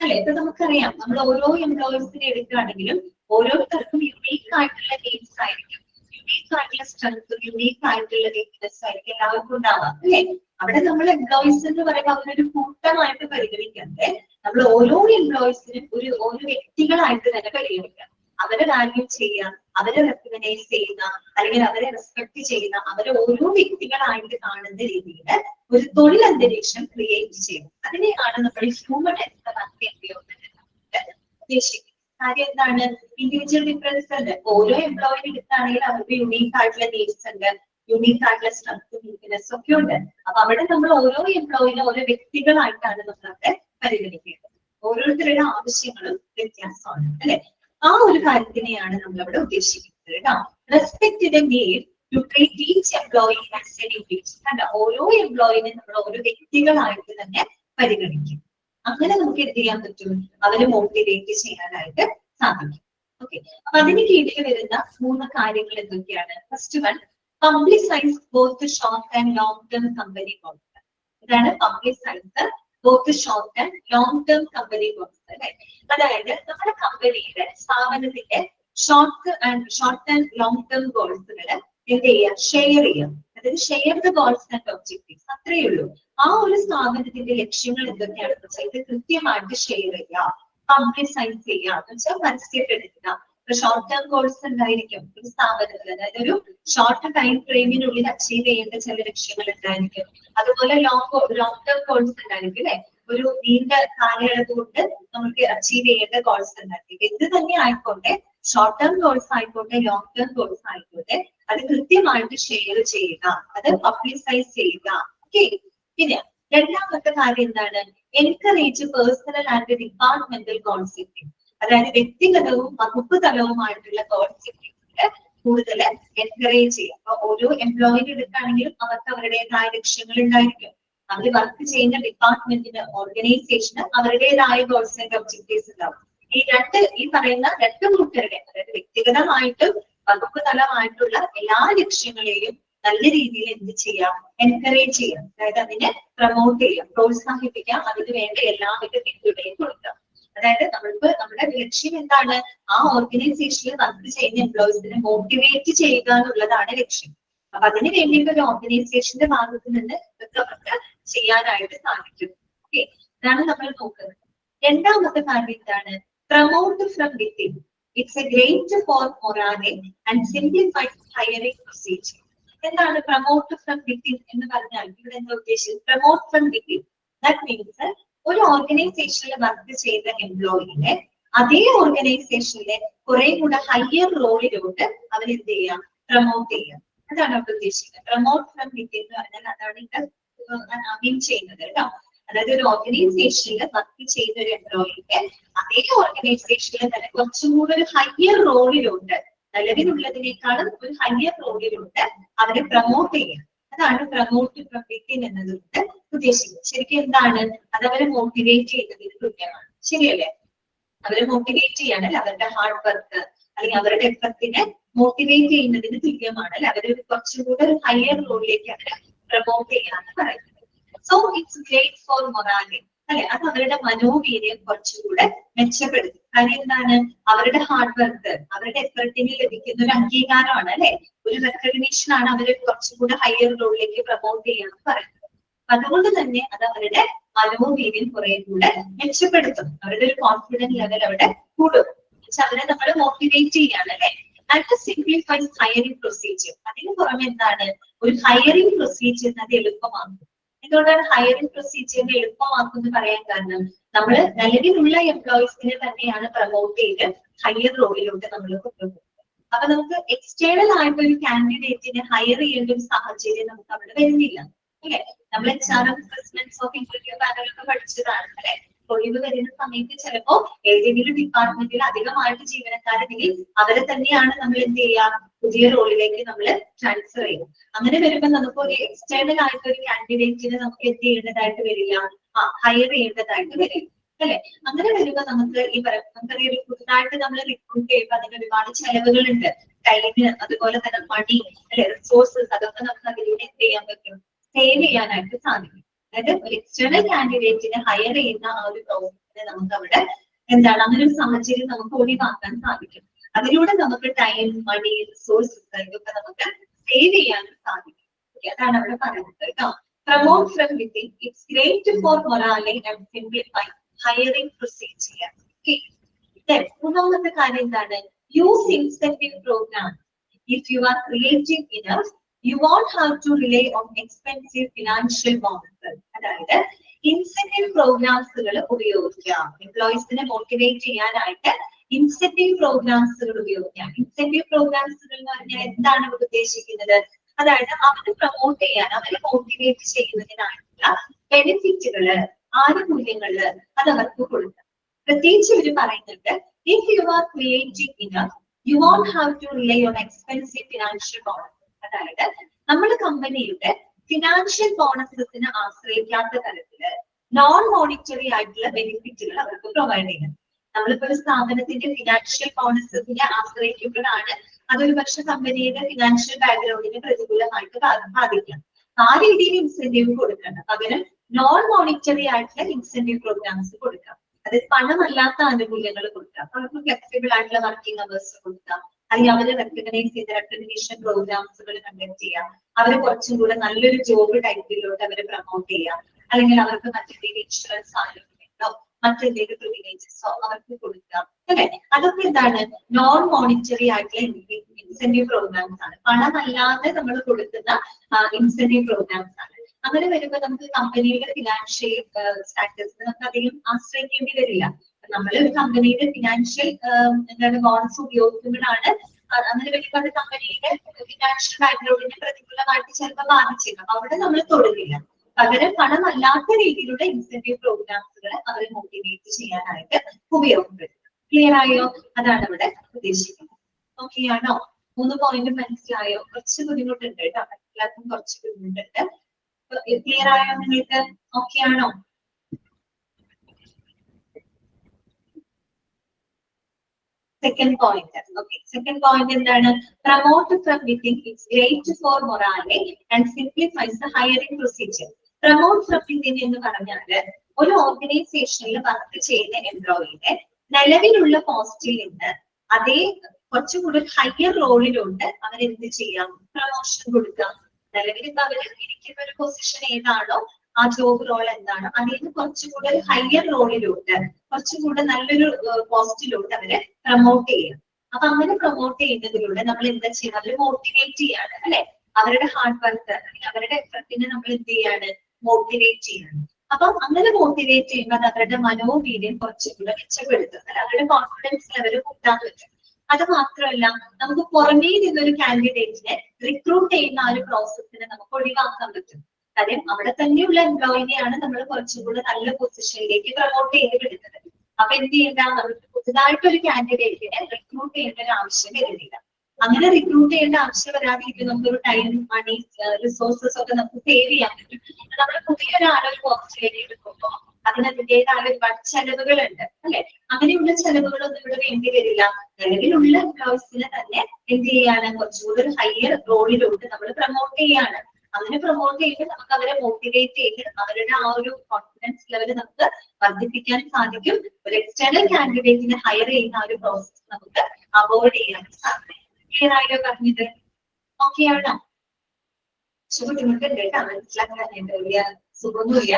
അല്ലെ, ഇപ്പൊ നമുക്കറിയാം, നമ്മൾ ഓരോ എംപ്ലോയീസിനെ എടുക്കുകയാണെങ്കിലും ഓരോരുത്തർക്കും യുണീക്ക് ആയിട്ടുള്ള നീഡ്സ് ആയിരിക്കും, യുണീക്ക് ആയിട്ടുള്ള സ്ട്രെങ്ത്, യുണീക്ക് ആയിട്ടുള്ള വീക്ക്നെസ് ആയിരിക്കും എല്ലാവർക്കും ഉണ്ടാവാം. അല്ലെ, അവിടെ നമ്മൾ എംപ്ലോയീസ് എന്ന് പറയുമ്പോൾ അവരൊരു കൂട്ടമായിട്ട് പരിഗണിക്കാതെ നമ്മൾ ഓരോ എംപ്ലോയീസിനും ഓരോ വ്യക്തികളായിട്ട് തന്നെ പരിഗണിക്കാം. അവരെ വാല്യൂ ചെയ്യുക, അവരെ റെക്കഗ്നൈസ് ചെയ്യുന്ന, അല്ലെങ്കിൽ അവരെ റെസ്പെക്ട് ചെയ്യുന്ന, അവരെ ഓരോ വ്യക്തികളായിട്ട് കാണുന്ന രീതിയിൽ ഒരു തൊഴിൽ അന്തരീക്ഷം ക്രിയേറ്റ് ചെയ്യും. അതിനെയാണ് നമ്മൾ ഹ്യൂമൻ എംപവർമെന്റ് ഉദ്ദേശിക്കുന്നത്. കാര്യം എന്താണ്? ഇൻഡിവിജ്വൽ ഡിഫറൻസ് ഉണ്ട്. ഓരോ എംപ്ലോയിനെ എടുക്കുകയാണെങ്കിൽ അവർക്ക് യുണീക്ക് ആയിട്ടുള്ള നീഡ്സ് ഉണ്ട്, യുണീക്ക് ആയിട്ടുള്ള സ്ട്രെങ്ത്തും വീക്ക്നെസ് ഒക്കെ ഉണ്ട്. അപ്പൊ അവിടെ നമ്മൾ ഓരോ എംപ്ലോയിനെ ഓരോ വ്യക്തികളായിട്ടാണ് നമ്മളവിടെ പരിഗണിക്കേണ്ടത്. ഓരോരുത്തരുടെ ആവശ്യങ്ങളും വ്യത്യാസമാണ്. അല്ലെ, ആ ഒരു കാര്യത്തിനെയാണ് നമ്മൾ അവിടെ ഉദ്ദേശിക്കുന്നത് കേട്ടോ. Respect the need to treat each employee as an individual. കണ്ട, ഓരോ എംപ്ലോയിനെ നമ്മൾ ഓരോ വ്യക്തികളായിട്ട് തന്നെ പരിഗണിക്കും. അങ്ങനെ നമുക്ക് എന്ത് ചെയ്യാൻ പറ്റും? അവരെ മോട്ടിവേറ്റ് ചെയ്യാനായിട്ട് സാധിക്കും. ഓക്കെ, അപ്പൊ അതിന് കീഴിൽ വരുന്ന 3 കാര്യങ്ങൾ എന്തൊക്കെയാണ്? First one, publicise both short and long term company goals. ഇതാണ് publicise both short and long term company goals. അല്ലെ, അതായത് നമ്മുടെ കമ്പനിയുടെ സ്ഥാപനത്തിന്റെ ഷോർട്ട് ആൻഡ് ലോങ് ടേം ഗോൾസുകൾ എന്ത് ചെയ്യുക? ഷെയർ ചെയ്യാം. അതായത് share the goals and objectives, അത്രയേ ഉള്ളൂ. ആ ഒരു സ്ഥാപനത്തിന്റെ ലക്ഷ്യങ്ങൾ എന്തൊക്കെയാണെന്ന് വെച്ചാൽ ഇത് കൃത്യമായിട്ട് ഷെയർ ചെയ്യുക, പബ്ലിസൈസ് ചെയ്യുക എന്ന് വെച്ചാൽ പരസ്യപ്പെടുത്തുക. ഇപ്പൊ ഷോർട്ട് ടേം ഗോൾസ് ഉണ്ടായിരിക്കും ഒരു സ്ഥാപനത്തിൽ, അതായത് ഒരു ഷോർട്ട് ടൈം ഫ്രെയിമിനുള്ളിൽ അച്ചീവ് ചെയ്യേണ്ട ചില ലക്ഷ്യങ്ങൾ ഉണ്ടായിരിക്കും. അതുപോലെ ലോങ് ടേം ഗോൾസ് ഉണ്ടായിരിക്കും. അല്ലെ, ഒരു നീണ്ട കാലയളവ് കൊണ്ട് നമുക്ക് അച്ചീവ് ചെയ്യേണ്ട ഗോൾസ് ഉണ്ടായിരിക്കും. എന്ത് തന്നെ ആയിക്കോട്ടെ, ഷോർട്ട് ടേം ഗോൾസ് ആയിക്കോട്ടെ, ലോങ് ടേം ഗോൾസ് ആയിക്കോട്ടെ, അത് കൃത്യമായിട്ട് ഷെയർ ചെയ്യുക, അത് പബ്ലിസൈസ് ചെയ്യുക. ഓക്കെ, പിന്നെ രണ്ടാമത്തെ കാര്യം എന്താണ്? Encourage personal and departmental goal setting. അതായത് വ്യക്തിഗതവും വകുപ്പ് തലവുമായിട്ടുള്ള ഗോൾ സെറ്റിംഗ് കൂടുതൽ എൻകറേജ് ചെയ്യുക. അപ്പൊ ഓരോ എംപ്ലോയിനെ എടുക്കുകയാണെങ്കിലും അവർക്ക് അവരുടേതായ ലക്ഷ്യങ്ങൾ ഉണ്ടായിരിക്കും. അവർ വർക്ക് ചെയ്യുന്ന ഡിപ്പാർട്ട്മെന്റിന്, ഓർഗനൈസേഷന് അവരുടേതായ ഗോൾസ് ആൻഡ് ഒബ്ജക്റ്റീവ്സ് ഉണ്ടാവും. ഈ പറയുന്ന 2 കൂട്ടരുടെ, അതായത് വ്യക്തിഗതമായിട്ടും വകുപ്പ് തലമായിട്ടുള്ള എല്ലാ ലക്ഷ്യങ്ങളെയും നല്ല രീതിയിൽ എന്ത് ചെയ്യാം? എൻകറേജ് ചെയ്യാം. അതായത് അതിനെ പ്രൊമോട്ട് ചെയ്യാം, പ്രോത്സാഹിപ്പിക്കാം, അതിന് വേണ്ട എല്ലാവിധ പിന്തുണയും കൊടുക്കാം. അതായത് നമ്മുടെ ലക്ഷ്യം എന്താണ്? ആ ഓർഗനൈസേഷനിൽ വർക്ക് ചെയ്യുന്ന എംപ്ലോയീസിനെ മോട്ടിവേറ്റ് ചെയ്യുക എന്നുള്ളതാണ് ലക്ഷ്യം. അപ്പൊ അതിന് വേണ്ടിയിട്ട് ഒരു ഓർഗനൈസേഷന്റെ ഭാഗത്ത് നിന്ന് ഇതൊക്കെ അവർക്ക് ചെയ്യാനായിട്ട് സാധിക്കും. ഓക്കെ, ഇതാണ് നമ്മൾ നോക്കുന്നത്. രണ്ടാമത്തെ കാര്യം എന്താണ്? Promote from within. It's a great for morale and simplified hiring procedure. എന്താണ് പ്രൊമോട്ട് ഫ്രം വിത്തിൻ എന്ന് പറഞ്ഞാൽ ഇവിടെ എന്താ ഉദ്ദേശിച്ചത്? Promote from within, that means ഒരു ഓർഗനൈസേഷനിൽ വർക്ക് ചെയ്ത എംപ്ലോയിനെ അതേ ഓർഗനൈസേഷനിലെ കുറെ കൂടെ ഹയർ റോളിലോട്ട് അവരെന്ത് ചെയ്യാം? പ്രൊമോട്ട് ചെയ്യാം. അതാണ് അവിടെ ഉദ്ദേശിക്കുന്നത്. പ്രൊമോട്ട് ഫ്രം വിത്തിൻ എന്ന് പറഞ്ഞാൽ അതാണ് ഇവിടെ മീൻ ചെയ്യുന്നത് കേട്ടോ. അതായത് ഒരു ഓർഗനൈസേഷനിൽ വർക്ക് ചെയ്ത ഒരു എംപ്ലോയിക്ക് അതേ ഓർഗനൈസേഷനിൽ തന്നെ കുറച്ചും കൂടെ ഒരു ഹയർ റോളിലുണ്ട്, നിലവിലുള്ളതിനേക്കാളും ഒരു ഹയർ റോളിലുണ്ട് അവരെ പ്രൊമോട്ട് ചെയ്യാം. അതാണ് പ്രൊമോട്ട് ഫ്രം വിത്തിൻ എന്നതുകൊണ്ട് ഉദ്ദേശിക്കുന്നത്. ശരിക്കും എന്താണ്? അത് അവരെ മോട്ടിവേറ്റ് ചെയ്യുന്നതിന് തുല്യമാണ്. ശരിയല്ലേ? അവരെ മോട്ടിവേറ്റ് ചെയ്യാനല്ല, അവരുടെ ഹാർഡ് വർക്ക് അല്ലെങ്കിൽ അവരുടെ എഫർട്ടിനെ മോട്ടിവേറ്റ് ചെയ്യുന്നതിന് തുല്യമാണ്. അല്ലെ, അവര് കുറച്ചും കൂടെ ഒരു ഹയർ റോളിലേക്ക് അവരെ പ്രൊമോട്ട് ചെയ്യാന്ന് പറയുന്നത്. So it's great for morale. അല്ലെ, അത് അവരുടെ മനോവീര്യം കുറച്ചുകൂടെ മെച്ചപ്പെടുത്തും. കാര്യം എന്താണ്? അവരുടെ ഹാർഡ് വർക്ക്, അവരുടെ എഫർട്ടിന് ലഭിക്കുന്ന ഒരു അംഗീകാരമാണ്. അല്ലെ, ഒരു റെക്കഗ്നീഷൻ ആണ് അവരെ കുറച്ചുകൂടെ ഹയർ റോളിലേക്ക് പ്രൊമോട്ട് ചെയ്യാന്ന് പറയുന്നത്. അതുകൊണ്ട് തന്നെ അത് അവരുടെ മനോവീര്യം കുറെ കൂടെ മെച്ചപ്പെടുത്തും. അവരുടെ ഒരു കോൺഫിഡൻസ് ലെവൽ അവിടെ കൂടും. അവരെ നമ്മൾ മോട്ടിവേറ്റ് ചെയ്യാണ്. അല്ലെ, ആൻഡ് സിംപ്ലിഫൈസ് ഹയറിംഗ് പ്രൊസീജിയർ. അതിന് പുറമെ എന്താണ്? ഒരു ഹയറിംഗ് പ്രൊസീജിയർ അത് എളുപ്പമാക്കും. എന്തുകൊണ്ടാണ് ഹയറിംഗ് പ്രൊസീജിയറിനെ എളുപ്പമാക്കുമെന്ന് പറയാൻ കാരണം, നമ്മൾ നിലവിലുള്ള എംപ്ലോയീസിനെ തന്നെയാണ് പ്രൊമോട്ട് ചെയ്ത് ഹയർ റോളിലോട്ട് നമ്മൾ കൊണ്ടുപോകുന്നത്. അപ്പൊ നമുക്ക് എക്സ്റ്റേണൽ ആയിട്ട് ഒരു കാൻഡിഡേറ്റിനെ ഹയർ ചെയ്യേണ്ട ഒരു സാഹചര്യം നമുക്ക് അവിടെ വരുന്നില്ല. അല്ലെ, നമ്മൾ HRM പ്രസിഡൻസ് ഓഫ് ഇന്റർവ്യൂ പാനലൊക്കെ പഠിച്ചതാണ്. അല്ലെ, ഒഴിവ് വരുന്ന സമയത്ത് ചിലപ്പോ ഏതെങ്കിലും ഡിപ്പാർട്ട്മെന്റിൽ അധികമായിട്ട് ജീവനക്കാരുണ്ടെങ്കിൽ അവരെ തന്നെയാണ് നമ്മൾ എന്ത് ചെയ്യുക? പുതിയ റോളിലേക്ക് നമ്മൾ ട്രാൻസ്ഫർ ചെയ്യും. അങ്ങനെ വരുമ്പോൾ നമുക്ക് ഒരു എക്സ്റ്റേണൽ ആയിട്ട് ഒരു കാൻഡിഡേറ്റിനെ നമുക്ക് എന്ത് ചെയ്യേണ്ടതായിട്ട് വരില്ല? ഹയർ ചെയ്യേണ്ടതായിട്ട് വരില്ല. അല്ലെ, അങ്ങനെ വരുമ്പോൾ നമുക്ക് നമുക്കറിയാം, ഒരു പുതുതായിട്ട് നമ്മൾ റിക്രൂട്ട് ചെയ്യുമ്പോൾ അതിന് ഒരുപാട് ചെലവുകളുണ്ട്. ടൈമിന് അതുപോലെ തന്നെ മണി റിസോഴ്സസ് അതൊക്കെ നമുക്ക് അതിലൂടെ എന്ത് ചെയ്യാൻ പറ്റും, സേവ് ചെയ്യാനായിട്ട് സാധിക്കും. അതായത് ഒരു എക്സ്റ്റേണൽ കാൻഡിഡേറ്റിനെ ഹയർ ചെയ്യുന്ന ആ ഒരു പ്രോസസ്സിനെ നമുക്ക് അവിടെ എന്താണ് അങ്ങനെ ഒരു സാഹചര്യം നമുക്ക് ഒഴിവാക്കാൻ സാധിക്കും. അതിലൂടെ നമുക്ക് ടൈം, മണി, റിസോഴ്സസ് ഇതൊക്കെ നമുക്ക് സേവ് ചെയ്യാനും സാധിക്കും. അതാണ് അവിടെ പറയുന്നത് കേട്ടോ. Promote from within, it's great for morale and simplify hiring procedure. മൂന്നാമത്തെ കാര്യം എന്താണ്, use incentive programme. If you are creative enough, you won't have to rely on expensive financial bonuses. അതായത് ഇൻസെന്റീവ് പ്രോഗ്രാംസുകൾ ഉപയോഗിക്കാം. എംപ്ലോയീസിനെ മോട്ടിവേറ്റ് ചെയ്യാനായിട്ട് ഇൻസെന്റീവ് പ്രോഗ്രാംസുകൾ ഉപയോഗിക്കാം. Incentive പ്രോഗ്രാംസുകൾ എന്ന് പറഞ്ഞാൽ എന്താണ് ഉദ്ദേശിക്കുന്നത്, അതായത് അവരെ പ്രൊമോട്ട് ചെയ്യാൻ, അവരെ മോട്ടിവേറ്റ് ചെയ്യുന്നതിനായിട്ടുള്ള ബെനിഫിറ്റുകള്, ആനുകൂല്യങ്ങള് അത് അവർക്ക് കൊടുക്കാം. പ്രത്യേകിച്ച് ഇവര് പറയുന്നുണ്ട്, if you are creative enough, you won't have to rely on expensive financial bonus. അതായത് നമ്മുടെ കമ്പനിയുടെ ഫിനാൻഷ്യൽ ബോണസസിനെ ആശ്രയിക്കാത്ത തരത്തില് നോൺ മോണിറ്ററി ആയിട്ടുള്ള ബെനിഫിറ്റുകൾ അവർക്ക് പ്രൊവൈഡ് ചെയ്യണം. നമ്മളിപ്പോ ഒരു സ്ഥാപനത്തിന്റെ ഫിനാൻഷ്യൽ ബോണസസിനെ ആശ്രയിക്കുമ്പോഴാണ് അതൊരു പക്ഷെ കമ്പനിയുടെ ഫിനാൻഷ്യൽ ബാക്ക്ഗ്രൗണ്ടിനെ പ്രതികൂലമായിട്ട് ബാധിക്കാം. ആ രീതിയിൽ ഇൻസെന്റീവ് കൊടുക്കണം. പകരം നോൺ മോണിറ്ററി ആയിട്ടുള്ള ഇൻസെന്റീവ് പ്രോഗ്രാംസ് കൊടുക്കാം. അതായത് പണമല്ലാത്ത ആനുകൂല്യങ്ങൾ കൊടുക്കാം. അവർക്ക് ഫ്ലെക്സിബിൾ ആയിട്ടുള്ള വർക്കിംഗ് അവേഴ്സ് കൊടുക്കാം, അല്ലെങ്കിൽ അവരെ റെക്കഗ്നൈസ് ചെയ്ത റെക്കഗ്നീഷൻ പ്രോഗ്രാംസുകൾ കണ്ടക്ട് ചെയ്യാം, അവരെ കുറച്ചും കൂടെ നല്ലൊരു ജോബ് ടൈപ്പിലോട്ട് അവരെ പ്രൊമോട്ട് ചെയ്യാം, അല്ലെങ്കിൽ അവർക്ക് മറ്റെന്തെങ്കിലും ഇൻഷുറൻസ് ആനുകൂല്യങ്ങളോ മറ്റെന്തെങ്കിലും പ്രിവിലേജസോ അവർക്ക് കൊടുക്കാം, അല്ലെ? അതൊക്കെ എന്താണ്, നോൺ മോണിറ്ററി ആയിട്ടുള്ള ഇൻസെന്റീവ് പ്രോഗ്രാംസ് ആണ്. പണമല്ലാതെ നമ്മൾ കൊടുക്കുന്ന ഇൻസെന്റീവ് പ്രോഗ്രാംസ് ആണ്. അങ്ങനെ വരുമ്പോൾ നമുക്ക് കമ്പനിയുടെ ഫിനാൻഷ്യൽ സ്റ്റാറ്റസിന് നമുക്ക് അധികം ആശ്രയിക്കേണ്ടി വരില്ല. നമ്മൾ ഒരു കമ്പനിയുടെ ഫിനാൻഷ്യൽ എന്താണ് ബോണസ് ഉപയോഗിക്കുമ്പോഴാണ് അങ്ങനെ വരുമ്പോൾ അത് കമ്പനിയുടെ ഫിനാൻഷ്യൽ ബാക്ക്ഗ്രൗണ്ടിനെ പ്രതികൂലമായിട്ട് ചിലപ്പോൾ ബാധിച്ചേക്കാം. അവിടെ നമ്മൾ തൊടുന്നില്ല. പകരം പണമല്ലാത്ത രീതിയിലുള്ള ഇൻസെന്റീവ് പ്രോഗ്രാംസുകൾ അവരെ മോട്ടിവേറ്റ് ചെയ്യാനായിട്ട് ഉപയോഗപ്പെടുത്തും. ക്ലിയർ ആയോ? അതാണ് ഇവിടെ ഉദ്ദേശിക്കുന്നത്. ഓക്കെ ആണോ? 3 പോയിന്റ് മനസ്സിലായോ? കുറച്ച് ബുദ്ധിമുട്ടുണ്ട് കേട്ടോ, എല്ലാവർക്കും കുറച്ച് ബുദ്ധിമുട്ടുണ്ട്. ക്ലിയർ ആയോ നിങ്ങൾക്ക്? ഓക്കെ ആണോ? Second point. Okay, second point എന്താണ്? Promote from within, it's great for morale and simplifies the hiring procedure. Promote from within എന്ന് പറഞ്ഞാല് ഒരു ഓർഗനൈസേഷനിൽ വർക്ക് ചെയ്യുന്ന എംപ്ലോയിനെ നിലവിലുള്ള പോസ്റ്റിൽ നിന്ന് അതേ കുറച്ചും കൂടി ഹയർ റോളിലോട്ട് അവരെന്ത് ചെയ്യാം, പ്രൊമോഷൻ കൊടുക്കാം. നിലവിൽ ഇപ്പൊ അവർ ഇരിക്കുന്ന ഒരു പൊസിഷൻ ഏതാണോ, ആ ജോബ് റോൾ എന്താണോ, അതിൽ നിന്ന് കുറച്ചും കൂടെ ഹയർ റോളിലോട്ട്, കുറച്ചും കൂടെ നല്ലൊരു പോസ്റ്റിലോട്ട് അവരെ പ്രൊമോട്ട് ചെയ്യാം. അപ്പൊ അങ്ങനെ പ്രൊമോട്ട് ചെയ്യുന്നതിലൂടെ നമ്മൾ എന്താ ചെയ്യുന്നത്, അവരെ മോട്ടിവേറ്റ് ചെയ്യാണ്, അല്ലെ? അവരുടെ ഹാർഡ് വർക്ക് അല്ലെങ്കിൽ അവരുടെ എഫർട്ടിനെ നമ്മൾ എന്ത് ചെയ്യാണ്, മോട്ടിവേറ്റ് ചെയ്യാണ്. അപ്പം അങ്ങനെ മോട്ടിവേറ്റ് ചെയ്യുമ്പോൾ അത് അവരുടെ മനോവീര്യം കുറച്ചും കൂടെ മെച്ചപ്പെടുത്തും, അല്ലെ? അവരുടെ കോൺഫിഡൻസ് ലെവൽ കൂട്ടാൻ പറ്റും. അത് മാത്രമല്ല, നമുക്ക് പുറമേ നിന്നൊരു കാൻഡിഡേറ്റിനെ റിക്രൂട്ട് ചെയ്യുന്ന ആ ഒരു പ്രോസസ്സിനെ നമുക്ക് ഒഴിവാക്കാൻ പറ്റും. കാര്യം അവിടെ തന്നെയുള്ള എംപ്ലോയിനെയാണ് നമ്മൾ കുറച്ചും കൂടെ നല്ല പൊസിഷനിലേക്ക് പ്രൊമോട്ട് ചെയ്ത് വിടുന്നത്. അപ്പൊ എന്ത് ചെയ്യേണ്ട, നമുക്ക് പുതുതായിട്ടൊരു കാൻഡിഡേറ്റിനെ റിക്രൂട്ട് ചെയ്യേണ്ട ഒരു ആവശ്യം വരുന്നില്ല. അങ്ങനെ റിക്രൂട്ട് ചെയ്യേണ്ട ആവശ്യം വരാതിരിക്കും. നമുക്കൊരു ടൈം, മണി, റിസോഴ്സസ് ഒക്കെ നമുക്ക് സേവ് ചെയ്യാൻ പറ്റും. നമ്മൾ പുതിയൊരാളെ ഒരു പോസ്റ്റിലേക്ക് എടുക്കുമ്പോൾ അതിനതിൻ്റെതായ ഒരുപാട് ചെലവുകളുണ്ട്, അല്ലെ? അങ്ങനെയുള്ള ചെലവുകളൊന്നും ഇവിടെ വേണ്ടി വരില്ല. നിലവിലുള്ള എംപ്ലോയീസിനെ തന്നെ എന്ത് ചെയ്യാണ്, കുറച്ചുകൂടി ഒരു ഹയർ റോളിലോട്ട് നമ്മൾ പ്രൊമോട്ട് ചെയ്യാണ്. അങ്ങനെ പ്രൊമോട്ട് ചെയ്ത് നമുക്ക് അവരെ മോട്ടിവേറ്റ് ചെയ്ത് അവരുടെ ആ ഒരു കോൺഫിഡൻസ് ലെവൽ നമുക്ക് വർദ്ധിപ്പിക്കാൻ സാധിക്കും. ഒരു എക്സ്റ്റേണൽ കാൻഡിഡേറ്റിനെ ഹയർ ചെയ്യുന്ന ആ ഒരു പ്രോസസ് നമുക്ക് അവോയ്ഡ് ചെയ്യാൻ സാധിക്കും. ക്ലിയർ ആയോ പറഞ്ഞത്? ഓക്കെ ആണോ? ബുദ്ധിമുട്ടുണ്ട് കേട്ടോ, മനസ്സിലാക്കാൻ വലിയ സുഖമൊന്നുമില്ല.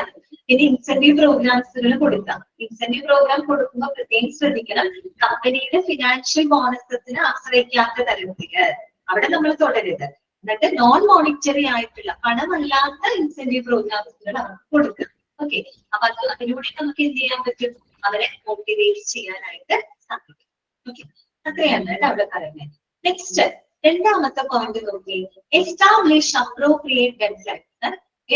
ഇനി ഇൻസെന്റീവ് പ്രോഗ്രാംസുകൾ കൊടുക്കാം. ഇൻസെന്റീവ് പ്രോഗ്രാം കൊടുക്കുമ്പോൾ പ്രത്യേകം ശ്രദ്ധിക്കണം, കമ്പനിയുടെ ഫിനാൻഷ്യൽ ബോണസസിനെ ആശ്രയിക്കാത്ത തരത്തില് അവിടെ നമ്മൾ തുടരുത്. എന്നിട്ട് നോൺ മോണിറ്ററി ആയിട്ടുള്ള പണമല്ലാത്ത ഇൻസെന്റീവ് പ്രോഗ്രാംസുകൾ അവർക്ക് കൊടുക്കാം. ഓക്കെ, അപ്പൊ അതിലൂടെ നമുക്ക് എന്ത് ചെയ്യാൻ പറ്റും, അവരെ മോട്ടിവേറ്റ് ചെയ്യാനായിട്ട് സാധിക്കും. ഓക്കെ, അത്രയാണ് കേട്ടോ അവിടെ പറയുന്നത്. നെക്സ്റ്റ് രണ്ടാമത്തെ പോയിന്റ് നോക്കി, establish appropriate deadlines.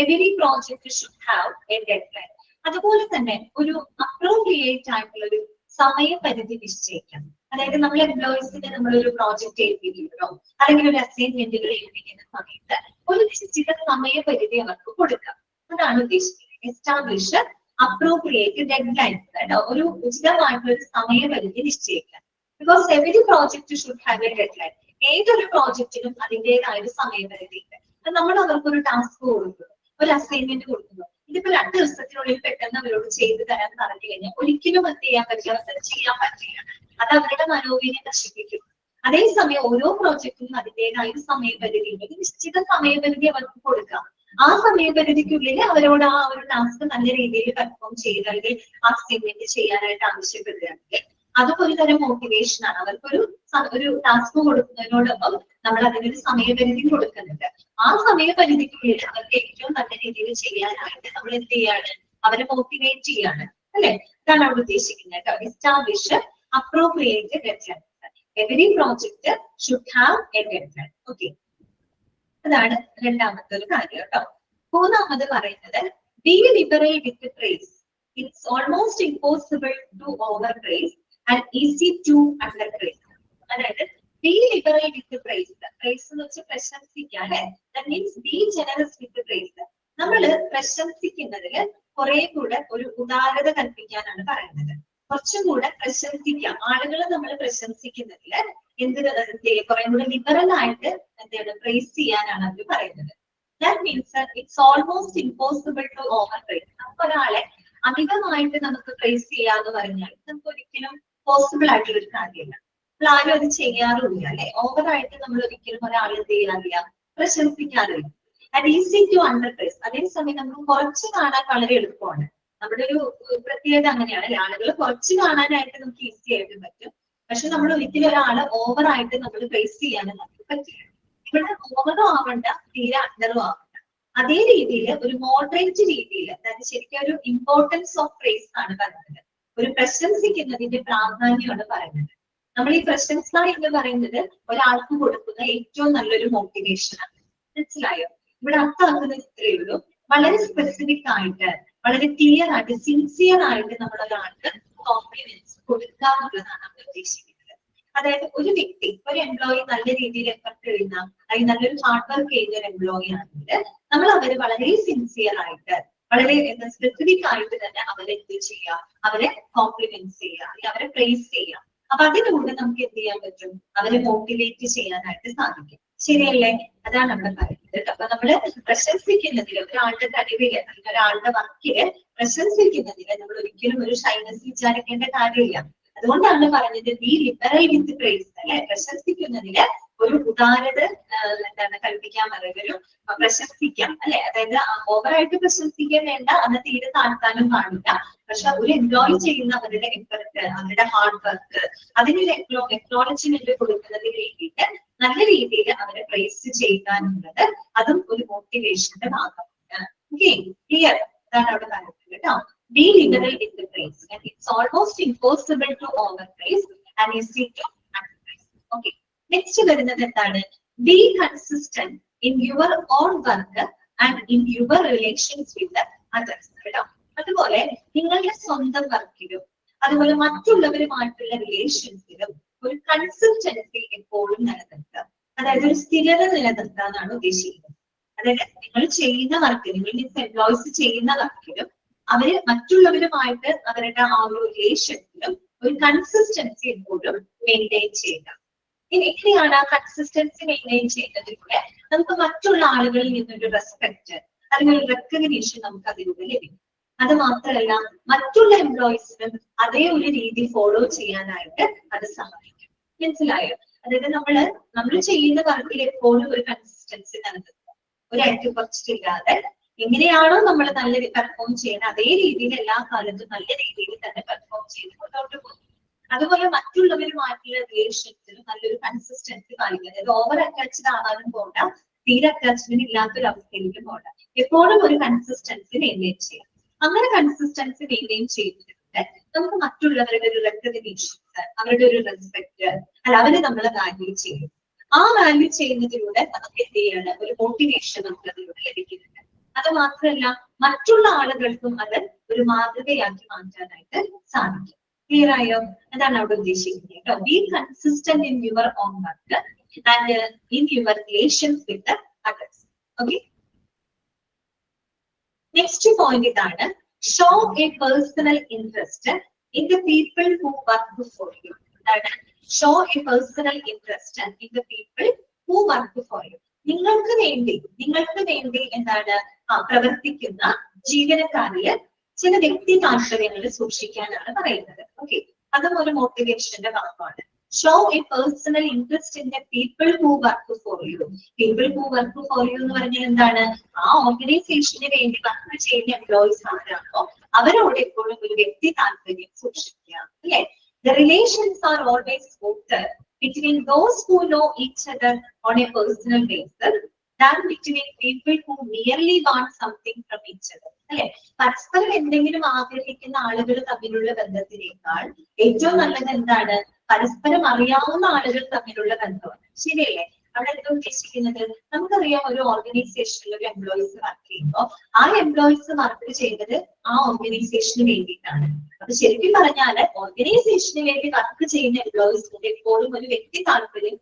Every project should have a deadline. അതുപോലെ തന്നെ ഒരു അപ്രോപ്രിയേറ്റ് ആയിട്ടുള്ള ഒരു സമയപരിധി നിശ്ചയിക്കണം. അതായത് നമ്മൾ എംപ്ലോയീസിനെ നമ്മളൊരു പ്രോജക്ട് ഏൽപ്പിക്കുകയോ അല്ലെങ്കിൽ ഒരു അസൈൻമെന്റുകൾ ഏൽപ്പിക്കുന്ന സമയത്ത് ഒരു നിശ്ചിത സമയപരിധി അവർക്ക് കൊടുക്കാം. അതാണ് ഉദ്ദേശിക്കുന്നത്. Establish appropriate deadlines. കേട്ടോ, ഒരു ഉചിതമായിട്ടുള്ള ഒരു സമയപരിധി നിശ്ചയിക്കാം. Because every project should have a deadline. ഏതൊരു പ്രോജക്റ്റിനും അതിൻ്റെതായ ഒരു സമയപരിധി ഉണ്ട്. നമ്മൾ അവർക്കൊരു ടാസ്ക് കൊടുക്കുന്നു, ഒരു അസൈൻമെന്റ് കൊടുക്കുന്നു, ഇതിപ്പോ 2 ദിവസത്തിനുള്ളിൽ പെട്ടെന്ന് അവരോട് ചെയ്തു തരാൻ പറഞ്ഞു കഴിഞ്ഞാൽ ഒരിക്കലും അത് ചെയ്യാൻ പറ്റില്ല, അവർക്ക് ചെയ്യാൻ പറ്റില്ല. അത് അവരുടെ മനോവീര്യം നശിപ്പിക്കും. അതേസമയം ഓരോ പ്രോജക്റ്റിനും അതിൻ്റെതായ ഒരു സമയപരിധി ഉണ്ട്. നിശ്ചിത സമയപരിധി അവർക്ക് കൊടുക്കാം. ആ സമയപരിധിക്കുള്ളിൽ അവരോട് ആ ഒരു ടാസ്ക് നല്ല രീതിയിൽ പെർഫോം ചെയ്ത് അല്ലെങ്കിൽ അസൈൻമെന്റ് ചെയ്യാനായിട്ട് ആവശ്യപ്പെടുകയാണെങ്കിൽ അതും ഒരു തരം മോട്ടിവേഷൻ ആണ്. അവർക്കൊരു ടാസ്ക് കൊടുക്കുന്നതിനോടൊപ്പം നമ്മൾ അതിനൊരു സമയപരിധി കൊടുക്കുന്നുണ്ട്. ആ സമയപരിധിക്കുള്ളിൽ അവർക്ക് ഏറ്റവും നല്ല രീതിയിൽ ചെയ്യാനായിട്ട് നമ്മൾ എന്ത് ചെയ്യാണ്, അവരെ മോട്ടിവേറ്റ് ചെയ്യാണ്, അല്ലെ? ഇതാണ് അവിടെ ഉദ്ദേശിക്കുന്നത് കേട്ടോ. Establish appropriate deadline. Every project should have a deadline. Okay, അതാണ് രണ്ടാമത്തെ ഒരു കാര്യം കേട്ടോ. മൂന്നാമത് പറയുന്നത് be liberal with praise. It's almost impossible to overpraise and easy to under price. അതായത് be liberal with praise. Praise എന്ന് വെച്ചാൽ പ്രശംസിക്കുക, അല്ലെ? That means be generous with praise. നമ്മള് പ്രശംസിക്കുന്നതിൽ കുറെ കൂടെ ഒരു ഉദാരത കൽപ്പിക്കാനാണ് പറയുന്നത്. കുറച്ചും കൂടെ പ്രശംസിക്കാം. ആളുകളെ നമ്മൾ പ്രശംസിക്കുന്നതിൽ കുറെ കൂടെ ലിബറൽ ആയിട്ട് എന്താണ് പ്രൈസ് ചെയ്യാനാണ് അവർ പറയുന്നത്. That means it's almost impossible to overpraise. നമുക്ക് ഒരാളെ അമിതമായിട്ട് നമുക്ക് പ്രൈസ് ചെയ്യാന്ന് പറഞ്ഞാൽ നമുക്ക് ഒരിക്കലും പോസിബിൾ ആയിട്ടുള്ള ഒരു കാര്യമില്ല. നമ്മൾ ആരും അത് ചെയ്യാറുമില്ല, അല്ലെ? ഓവറായിട്ട് നമ്മൾ ഒരിക്കലും ഒരാളെ എന്ത് ചെയ്യാറില്ല, പ്രശംസിക്കാറില്ല. And easy to under price. അതേസമയം നമുക്ക് കുറച്ച് കാണാൻ വളരെ എളുപ്പമാണ്. നമ്മുടെ ഒരു പ്രത്യേകത അങ്ങനെയാണ്. ആളുകൾ കുറച്ച് കാണാനായിട്ട് നമുക്ക് ഈസി ആയിട്ട് പറ്റും. പക്ഷെ നമ്മൾ ഒരിക്കലും ഒരാളെ ഓവറായിട്ട് നമ്മൾ പ്രൈസ് ചെയ്യാനും നമുക്ക് പറ്റില്ല. ഇവിടെ ഓവറും ആവണ്ട, തീരെ അണ്ടറും ആവണ്ട. അതേ രീതിയിൽ ഒരു മോഡറേറ്റ് രീതിയിൽ, അതായത് ശരിക്കും ഒരു ഇമ്പോർട്ടൻസ് ഓഫ് പ്രൈസ് ആണ് പറയുന്നത്. ഒരു പ്രശംസിക്കുന്നതിന്റെ പ്രാധാന്യമാണ് പറയുന്നത്. നമ്മൾ ഈ പ്രശംസ എന്ന് പറയുന്നത് ഒരാൾക്ക് കൊടുക്കുന്ന ഏറ്റവും നല്ലൊരു മോട്ടിവേഷൻ ആണ്. മനസ്സിലായോ? ഇവിടെ അർത്ഥമാക്കുന്നത് ഇത്രയേ ഉള്ളൂ. വളരെ സ്പെസിഫിക് ആയിട്ട്, വളരെ ക്ലിയർ ആയിട്ട്, സിൻസിയർ ആയിട്ട് നമ്മൾ ഒരാൾക്ക് കോംപ്ലിമെന്റ്സ് കൊടുക്കുക എന്നുള്ളതാണ് നമ്മൾ ഉദ്ദേശിക്കുന്നത്. അതായത് ഒരു വ്യക്തി, ഒരു എംപ്ലോയി നല്ല രീതിയിൽ എഫർട്ട് ഇടുന്ന അല്ലെങ്കിൽ നല്ലൊരു ഹാർഡ് വർക്ക് ചെയ്യുന്ന ഒരു എംപ്ലോയി ആണെങ്കിൽ നമ്മൾ അവര് വളരെ സിൻസിയർ ആയിട്ട്, വളരെ സ്പെസിഫിക് ആയിട്ട് തന്നെ അവരെ എന്ത് ചെയ്യുക, അവരെ കോംപ്ലിമെന്റ്സ് ചെയ്യുക, അല്ലെങ്കിൽ അവരെ പ്രൈസ് ചെയ്യുക. അപ്പൊ അതിലൂടെ നമുക്ക് എന്ത് ചെയ്യാൻ പറ്റും, അവരെ മോട്ടിവേറ്റ് ചെയ്യാനായിട്ട് സാധിക്കും. ശരിയല്ലേ? അതാണ് നമ്മൾ പറയുന്നത്. അപ്പൊ നമ്മള് പ്രശംസിക്കുന്നതിൽ, ഒരാളുടെ കഴിവില് അല്ലെങ്കിൽ ഒരാളുടെ വർക്കില് പ്രശംസിക്കുന്നതില് നമ്മൾ ഒരിക്കലും ഒരു ഷൈനസ് വിചാരിക്കേണ്ട കാര്യമില്ല. അതുകൊണ്ടാണ് പറഞ്ഞത് ബി ലിബറൽ വിത്ത് പ്രൈസ്, അല്ലെ? പ്രശംസിക്കുന്നതില് ഒരു ഉദാരത എന്താണ് കൽപ്പിക്കാൻ പറയുന്നത്, ഒരു പ്രശംസിക്കാം, അല്ലെ? അതായത് ഓവറായിട്ട് പ്രശംസിക്കാൻ വേണ്ട, അത് തീരെ താഴ്ത്താനും പാടില്ല. പക്ഷെ ഒരു എംപ്ലോയി ചെയ്യുന്ന അവരുടെ എഫർട്ട്, അവരുടെ ഹാർഡ് വർക്ക്, അതിനൊരു എക്നോളജ്മെന്റ് കൊടുക്കുന്നതിന് വേണ്ടിയിട്ട് നല്ല രീതിയിൽ അവരെ പ്രൈസ് ചെയ്യാനുള്ളത് അതും ഒരു മോട്ടിവേഷന്റെ ഭാഗമാണ്. Okay, clear? അതാണ് അവിടെ പറയുന്നത് കേട്ടോ. Be liberal in the praise, and it's almost impossible to overpraise and easy to underpraise. Okay. Next വരുന്നത് എന്താണ്? Be consistent in your own work and in your relations with others. കേട്ടോ. അതുപോലെ നിങ്ങളുടെ സ്വന്തം വർക്കിലും അതുപോലെ മറ്റുള്ളവരുമായിട്ടുള്ള റിലേഷൻസിലും ഒരു കൺസിസ്റ്റൻസി എപ്പോഴും നിലനിർത്തുക. അതായത് ഒരു സ്ഥിരത നിലനിർത്തുക എന്നാണ് ഉദ്ദേശിക്കുന്നത്. അതായത് നിങ്ങൾ ചെയ്യുന്ന വർക്ക്, നിങ്ങൾ എംപ്ലോയീസ് ചെയ്യുന്ന വർക്കിലും അവര് മറ്റുള്ളവരുമായിട്ട് അവരുടെ ആ ഒരു റിലേഷൻസിലും ഒരു കൺസിസ്റ്റൻസി എപ്പോഴും മെയിൻറ്റെയിൻ ചെയ്യുക. ഇനി എങ്ങനെയാണ് ആ കൺസിസ്റ്റൻസി മെയിൻറ്റെയിൻ ചെയ്യുന്നതിലൂടെ നമുക്ക് മറ്റുള്ള ആളുകളിൽ നിന്നൊരു റെസ്പെക്ട് അല്ലെങ്കിൽ ഒരു റെക്കഗ്നീഷൻ നമുക്ക് അതിലൂടെ ലഭിക്കും. അത് മാത്രമല്ല, മറ്റുള്ള എംപ്ലോയീസിനും അതേ ഒരു രീതി ഫോളോ ചെയ്യാനായിട്ട് അത് സഹായിക്കും. മനസ്സിലായോ? അതായത് നമ്മൾ ചെയ്യുന്ന വർക്കിൽ എപ്പോഴും ഒരു കൺസിസ്റ്റൻസി നിലനിർത്തുക, ഒരു ഏറ്റക്കുറച്ചിലില്ലാതെ എങ്ങനെയാണോ നമ്മൾ നല്ല പെർഫോം ചെയ്യുന്നത് അതേ രീതിയിൽ എല്ലാ കാലത്തും നല്ല രീതിയിൽ തന്നെ പെർഫോം ചെയ്ത് മുന്നോട്ട് പോകും. അതുപോലെ മറ്റുള്ളവരുമായിട്ടുള്ള റിലേഷൻസിലും നല്ലൊരു കൺസിസ്റ്റൻസി പാലിക്കുക. അതായത് ഓവർ അറ്റാച്ച്ഡ് ആവാനും പോണ്ട, തീരെ അറ്റാച്ച്മെന്റ് ഇല്ലാത്തൊരു അവസ്ഥയിലേക്കും പോണ്ട, എപ്പോഴും ഒരു കൺസിസ്റ്റൻസി മെയിൻറ്റെയിൻ ചെയ്യാം. അങ്ങനെ കൺസിസ്റ്റൻസി മെയിൻറ്റെയിൻ ചെയ്യുന്നതിലൂടെ നമുക്ക് മറ്റുള്ളവരുടെ ഒരു റെക്കഗ്നീഷൻസ്, അവരുടെ ഒരു റെസ്പെക്ട്, അല്ല അവര് നമ്മളെ വാല്യൂ ചെയ്യും. ആ വാല്യൂ ചെയ്യുന്നതിലൂടെ നമുക്ക് എന്ത് ചെയ്യാണ്, ഒരു മോട്ടിവേഷൻ നമുക്ക് അതിലൂടെ ലഭിക്കുന്നുണ്ട്. അത് മാത്രമല്ല, മറ്റുള്ള ആളുകൾക്കും അത് ഒരു മാതൃകയാക്കി മാറ്റാനായിട്ട് സാധിക്കും. ക്ലിയർ ആയോ? അതാണ് അവിടെ ഉദ്ദേശിക്കുന്നത് കേട്ടോ. Be consistent in your own work and in your relations with others. Okay, next point ഇതാണ്. Show a personal interest in the people who work for you. അതാണ് show a personal interest in the people who work for you. നിങ്ങൾക്ക് വേണ്ടി എന്താണ് പ്രവർത്തിക്കുന്ന ജീവനക്കാരില് ചില വ്യക്തി താല്പര്യങ്ങൾ സൂക്ഷിക്കാനാണ് പറയുന്നത്. ഓക്കെ, അതും ഒരു മോട്ടിവേഷന്റെ ഭാഗമാണ്. Show a personal interest in the people who work for U. People who work for U എന്ന് പറഞ്ഞാൽ എന്താണ്? ആ ഓർഗനൈസേഷന് വേണ്ടി വർക്ക് ചെയ്യുന്ന എംപ്ലോയീസ് ആരാണോ അവരോട് എപ്പോഴും ഒരു വ്യക്തി താല്പര്യം സൂക്ഷിക്കുക, അല്ലെ? The relations are always smoother between those who know each other on a personal basis than between people who merely want something from each other. അല്ലെ? പരസ്പരം എന്തെങ്കിലും ആഗ്രഹിക്കുന്ന ആളുകൾ തമ്മിലുള്ള ബന്ധത്തിനേക്കാൾ ഏറ്റവും നല്ലത് എന്താണ്? പരസ്പരം അറിയാവുന്ന ആളുകൾ തമ്മിലുള്ള ബന്ധമാണ്. ശരിയല്ലേ? അവിടെ എന്താ ഉദ്ദേശിക്കുന്നത്? നമുക്കറിയാം, ഒരു ഓർഗനൈസേഷനിൽ ഒരു എംപ്ലോയീസ് വർക്ക് ചെയ്യുമ്പോൾ ആ എംപ്ലോയീസ് വർക്ക് ചെയ്യുന്നത് ആ ഓർഗനൈസേഷന് വേണ്ടിയിട്ടാണ്. അപ്പൊ ശരിക്കും പറഞ്ഞാൽ ഓർഗനൈസേഷന് വേണ്ടി വർക്ക് ചെയ്യുന്ന എംപ്ലോയീസിന്റെ എപ്പോഴും ഒരു വ്യക്തി താല്പര്യം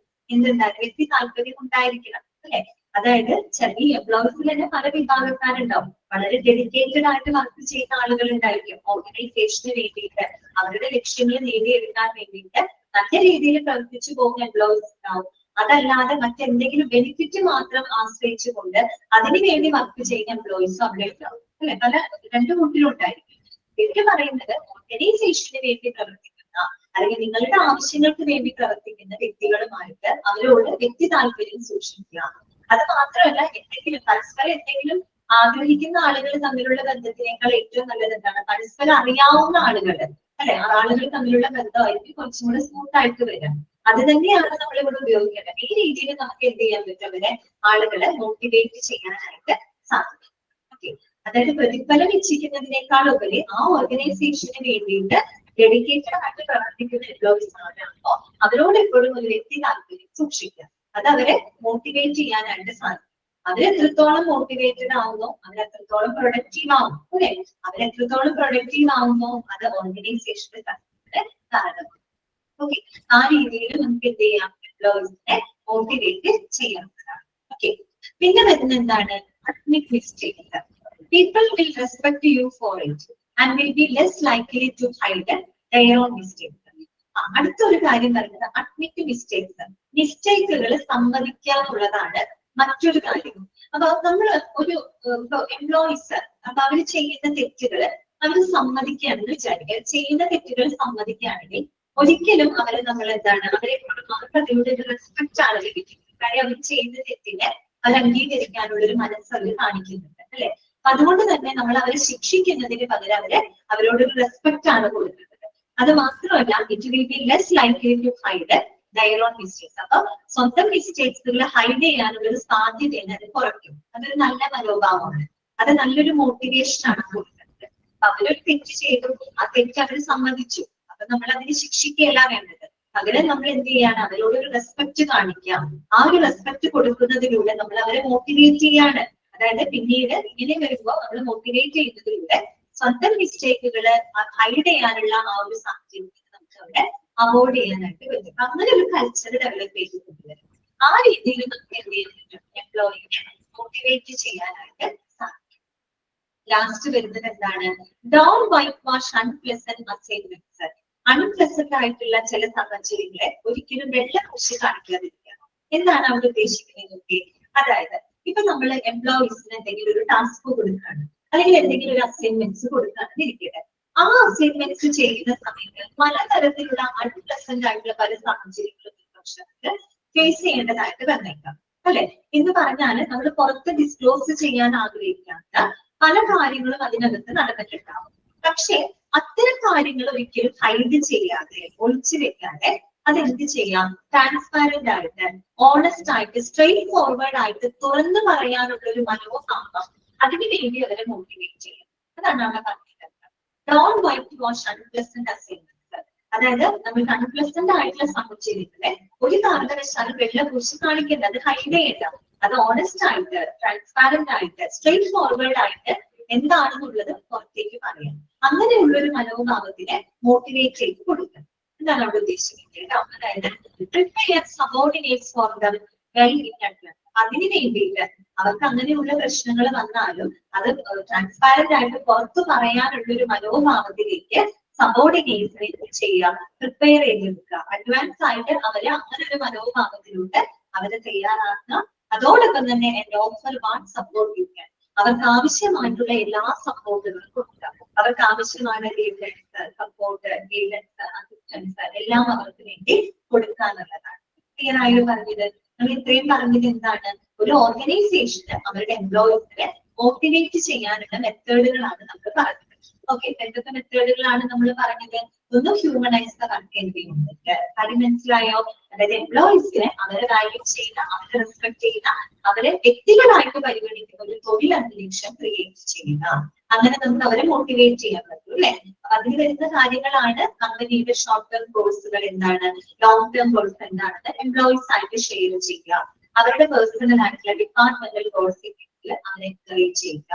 വ്യക്തി താല്പര്യം ഉണ്ടായിരിക്കണം, അല്ലെ? അതായത് ഈ എംപ്ലോയീസിൽ തന്നെ പല വിഭാഗക്കാരുണ്ടാവും. വളരെ ഡെഡിക്കേറ്റഡ് ആയിട്ട് വർക്ക് ചെയ്യുന്ന ആളുകൾ ഉണ്ടായിരിക്കും. ഓർഗനൈസേഷന് വേണ്ടിയിട്ട് അവരുടെ ലക്ഷ്യങ്ങൾ നേടിയെടുക്കാൻ വേണ്ടിയിട്ട് നല്ല രീതിയിൽ പ്രവർത്തിച്ചു പോകുന്ന എംപ്ലോയീസ് ഉണ്ടാവും. അതല്ലാതെ മറ്റെന്തെങ്കിലും ബെനിഫിറ്റ് മാത്രം ആശ്രയിച്ചുകൊണ്ട് അതിനു വേണ്ടി വർക്ക് ചെയ്യുന്ന എംപ്ലോയീസ് അവിടെ ഉണ്ടാവും, അല്ലെ? പല രണ്ടു കൂട്ടിലും ഉണ്ടായിരിക്കും. ഇവര് പറയുന്നത് ഓർഗനൈസേഷന് വേണ്ടി പ്രവർത്തിക്കുന്ന അല്ലെങ്കിൽ നിങ്ങളുടെ ആവശ്യങ്ങൾക്ക് വേണ്ടി പ്രവർത്തിക്കുന്ന വ്യക്തികളുമായിട്ട് അവരോട് വ്യക്തി താല്പര്യം സൂക്ഷിക്കുക. അത് മാത്രമല്ല, പരസ്പരം എന്തെങ്കിലും ആഗ്രഹിക്കുന്ന ആളുകൾ തമ്മിലുള്ള ബന്ധത്തിനേക്കാൾ ഏറ്റവും നല്ലത് എന്താണ്? പരസ്പരം അറിയാവുന്ന ആളുകൾ, അല്ലെ? ആളുകൾ തമ്മിലുള്ള ബന്ധമായിരിക്കും കുറച്ചും കൂടെ സ്മൂത്ത് ആയിട്ട് വരാം. അത് തന്നെയാണ് നമ്മൾ ഇവിടെ ഉപയോഗിക്കേണ്ടത്. ഈ രീതിയിൽ നമുക്ക് എന്ത് ചെയ്യാൻ പറ്റും? അവരെ ആളുകളെ മോട്ടിവേറ്റ് ചെയ്യാനായിട്ട് സാധിക്കും. ഓക്കെ, അതായത് പ്രതിഫലം ഇച്ഛിക്കുന്നതിനേക്കാൾ ഉപരി ആ ഓർഗനൈസേഷന് വേണ്ടിയിട്ട് ഡെഡിക്കേറ്റഡ് ആയിട്ട് പ്രവർത്തിക്കുന്ന എംപ്ലോയീസ് ആണോ അവരോട് എപ്പോഴും ഒരു വ്യക്തി താല്പര്യം സൂക്ഷിക്കുക. അത് അവരെ മോട്ടിവേറ്റ് ചെയ്യാനായിട്ട് സാധിക്കും. അവരെത്രത്തോളം മോട്ടിവേറ്റഡ് ആവുന്നോ അവരെത്രത്തോളം പ്രൊഡക്റ്റീവ് ആവും, അല്ലെ? അവരെത്രത്തോളം പ്രൊഡക്റ്റീവ് ആവുന്നോ അത് ഓർഗനൈസേഷന് കാരണമാണ്. ഓക്കെ, ആ രീതിയിൽ നമുക്ക് എന്ത് ചെയ്യാം? എംപ്ലോയീസിനെ മോട്ടിവേറ്റ് ചെയ്യാവുന്നതാണ്. ഓക്കെ, പിന്നെ വരുന്ന എന്താണ്? Admit mistakes. People will respect you for it and will be less likely to hide their own mistakes. അടുത്തൊരു കാര്യം പറയുന്നത് അഡ്മിറ്റ് മിസ്റ്റേക്സ്. മിസ്റ്റേക്കുകൾ സമ്മതിക്കാനുള്ളതാണ് മറ്റൊരു കാര്യം. അപ്പൊ നമ്മൾ ഒരു എംപ്ലോയീസ് അപ്പൊ അവര് ചെയ്യുന്ന തെറ്റുകൾ അവർ സമ്മതിക്കുകയാണെന്ന് വിചാരിക്കുക. ചെയ്യുന്ന തെറ്റുകൾ സമ്മതിക്കുകയാണെങ്കിൽ ഒരിക്കലും അവരെ നമ്മൾ എന്താണ് അവർക്ക് അതിലൂടെ ഒരു റെസ്പെക്ട് ആണ് ലഭിക്കുന്നത്. കാര്യം അവർ ചെയ്യുന്ന തെറ്റിനെ അത് അംഗീകരിക്കാനുള്ള ഒരു മനസ്സ് അവർ കാണിക്കുന്നുണ്ട്, അല്ലെ? അതുകൊണ്ട് തന്നെ നമ്മൾ അവരെ ശിക്ഷിക്കുന്നതിന് പകരം അവരോടൊരു റെസ്പെക്ട് ആണ് കൊടുക്കുന്നത്. അത് മാത്രമല്ല, it will be less likely to hide their own mistakes. അപ്പൊ സ്വന്തം മിസ്റ്റേക്സുകൾ ഹൈഡ് ചെയ്യാനുള്ള ഒരു സാധ്യതയെ അത് കുറയ്ക്കും. അതൊരു നല്ല മനോഭാവമാണ്. അത് നല്ലൊരു മോട്ടിവേഷൻ ആണ് കൊടുക്കുന്നത്. അവരൊരു തെറ്റ് ചെയ്തു, ആ തെറ്റ് അവർ സമ്മതിച്ചു. അപ്പൊ നമ്മൾ അതിന് ശിക്ഷിക്കുകയല്ല വേണ്ടത്. പകരം നമ്മൾ എന്ത് ചെയ്യാണ്? അവരോടൊരു റെസ്പെക്ട് കാണിക്കാം. ആ ഒരു റെസ്പെക്ട് കൊടുക്കുന്നതിലൂടെ നമ്മൾ അവരെ മോട്ടിവേറ്റ് ചെയ്യാണ്. അതായത് പിന്നീട് ഇങ്ങനെ വരുമ്പോൾ നമ്മൾ മോട്ടിവേറ്റ് ചെയ്യുന്നതിലൂടെ സ്വന്തം മിസ്റ്റേക്കുകള് ഹൈഡ് ചെയ്യാനുള്ള ആ ഒരു സാഹചര്യം നമുക്ക് അവിടെ അവോയ്ഡ് ചെയ്യാനായിട്ട് പറ്റും. അങ്ങനെ ഒരു കൾച്ചർ ഡെവലപ്പ് ചെയ്തിട്ടുണ്ട്. ആ രീതിയിൽ നമുക്ക് എന്ത് ചെയ്യാൻ പറ്റും? എംപ്ലോയിനെ മോട്ടിവേറ്റ് ചെയ്യാനായിട്ട് സാധിക്കും. ലാസ്റ്റ് വരുന്നത് എന്താണ്? Don't whitewash unpleasant assignments. Unpleasant ആയിട്ടുള്ള ചില സാഹചര്യങ്ങളെ ഒരിക്കലും വെള്ളപൂശി കാണിക്കാതിരിക്കുക. എന്താണ് അവിടെ ഉദ്ദേശിക്കുന്നത്? അതായത് ഇപ്പൊ നമ്മൾ എംപ്ലോയീസിന് എന്തെങ്കിലും ഒരു ടാസ്ക് കൊടുക്കുകയാണ്, അല്ലെങ്കിൽ എന്തെങ്കിലും ഒരു അസൈൻമെന്റ്സ് കൊടുക്കുകയാണെന്ന് ഇരിക്കട്ടെ. ആ അസൈൻമെന്റ്സ് ചെയ്യുന്ന സമയത്ത് പലതരത്തിലുള്ള അൺപ്ലസന്റ് ആയിട്ടുള്ള പല സാഹചര്യങ്ങളും പക്ഷെ ഫേസ് ചെയ്യേണ്ടതായിട്ട് വന്നേക്കാം, അല്ലെ? എന്ന് പറഞ്ഞാൽ നമ്മൾ പുറത്ത് ഡിസ്ക്ലോസ് ചെയ്യാൻ ആഗ്രഹിക്കാത്ത പല കാര്യങ്ങളും അതിനകത്ത് നടന്നിട്ടുണ്ടാവും. പക്ഷെ അത്തരം കാര്യങ്ങൾ ഒരിക്കലും ഹൈഡ് ചെയ്യാതെ ഒളിച്ചു വെക്കാതെ അതെന്ത് ചെയ്യാം? ട്രാൻസ്പാരന്റ് ആയിട്ട്, ഓണസ്റ്റ് ആയിട്ട്, സ്ട്രെയിറ്റ് ഫോർവേഡ് ആയിട്ട് തുറന്നു പറയാനുള്ള ഒരു മനോഭാവം അതിനു വേണ്ടി അവരെ മോട്ടിവേറ്റ് ചെയ്യും. അതാണ് അവിടെ പറഞ്ഞിട്ടുള്ളത്. Don't whitewash unpleasant assignments. അതായത് നമുക്ക് അൺപ്ലസന്റ് ആയിട്ടുള്ള സാഹചര്യത്തിലെ ഒരു കാരണവശാലും വെള്ളപൂശി കാണിക്കേണ്ട, അത് ഹൈഡ് ചെയ്യേണ്ട. അത് ഓണസ്റ്റ് ആയിട്ട്, ട്രാൻസ്പാരന്റ് ആയിട്ട്, സ്ട്രെയിറ്റ് ഫോർവേഡ് ആയിട്ട് എന്താണെന്നുള്ളത് പുറത്തേക്ക് പറയാം. അങ്ങനെയുള്ളൊരു മനോഭാവത്തിനെ മോട്ടിവേറ്റ് ചെയ്ത് കൊടുക്കുക. എന്താണ് അവിടെ ഉദ്ദേശിക്കുന്നത്? അതായത് prepare subordinates for them well in advance. അതിന് വേണ്ടിയിട്ട് അവർക്ക് അങ്ങനെയുള്ള പ്രശ്നങ്ങൾ വന്നാലും അത് ട്രാൻസ്പാരന്റ് ആയിട്ട് പുറത്തു പറയാനുള്ള ഒരു മനോഭാവത്തിലേക്ക് സബോർഡിനേറ്റ്സിനെ ചെയ്യാം, പ്രിപ്പയർ ചെയ്ത് വെക്കുക. അഡ്വാൻസ് ആയിട്ട് അവരെ അങ്ങനെ ഒരു മനോഭാവത്തിലൂടെ അവരെ തയ്യാറാക്കുക. അതോടൊപ്പം തന്നെ offer what support you can, അവർക്ക് ആവശ്യമായിട്ടുള്ള എല്ലാ സപ്പോർട്ടുകളും കൊടുക്കുക. അവർക്ക് ആവശ്യമായ സപ്പോർട്ട്, ഗൈഡൻസ്, അസിസ്റ്റൻസ് എല്ലാം അവർക്ക് വേണ്ടി കൊടുക്കുക എന്നുള്ളതാണ്. ക്ലിയർ ആയിട്ട് പറഞ്ഞത്. നമ്മൾ ഇത്രയും പറഞ്ഞത് എന്താണ്? ഒരു ഓർഗനൈസേഷന് അവരുടെ എംപ്ലോയീസിനെ മോട്ടിവേറ്റ് ചെയ്യാനുള്ള മെത്തേഡുകളാണ് നമ്മൾ പറഞ്ഞത്. ഓക്കെ, എന്തൊക്കെ മെത്തേഡുകളാണ് നമ്മൾ പറഞ്ഞത്? ഒന്ന് ഹ്യൂമനൈസ് ദ വർക്ക് എൻവയോൺമെന്റ്. കാര്യം മനസ്സിലായോ? അതായത് എംപ്ലോയീസിനെ അവരെ വാല്യൂ ചെയ്യുന്ന, അവരെ റെസ്പെക്ട് ചെയ്യുന്ന, അവരെ വ്യക്തികളായിട്ട് പരിഗണിക്കുന്ന ഒരു തൊഴിൽ അന്തരീക്ഷം ക്രിയേറ്റ് ചെയ്യുക. അങ്ങനെ നമുക്ക് അവരെ മോട്ടിവേറ്റ് ചെയ്യാൻ പറ്റും അല്ലെ? അതിൽ വരുന്ന കാര്യങ്ങളാണ് കമ്പനിയുടെ ഷോർട്ട് ടേം ഗോൾസുകൾ എന്താണ്, ലോങ് ടേം ഗോൾസ് എന്താണെന്ന് എംപ്ലോയീസ് ആയിട്ട് ഷെയർ ചെയ്യുക. അവരുടെ പേഴ്സണൽ ആയിട്ടുള്ള ഡിപ്പാർട്ട്മെന്റൽ ഗോൾസ് അവരെ എൻകറേജ് ചെയ്യുക.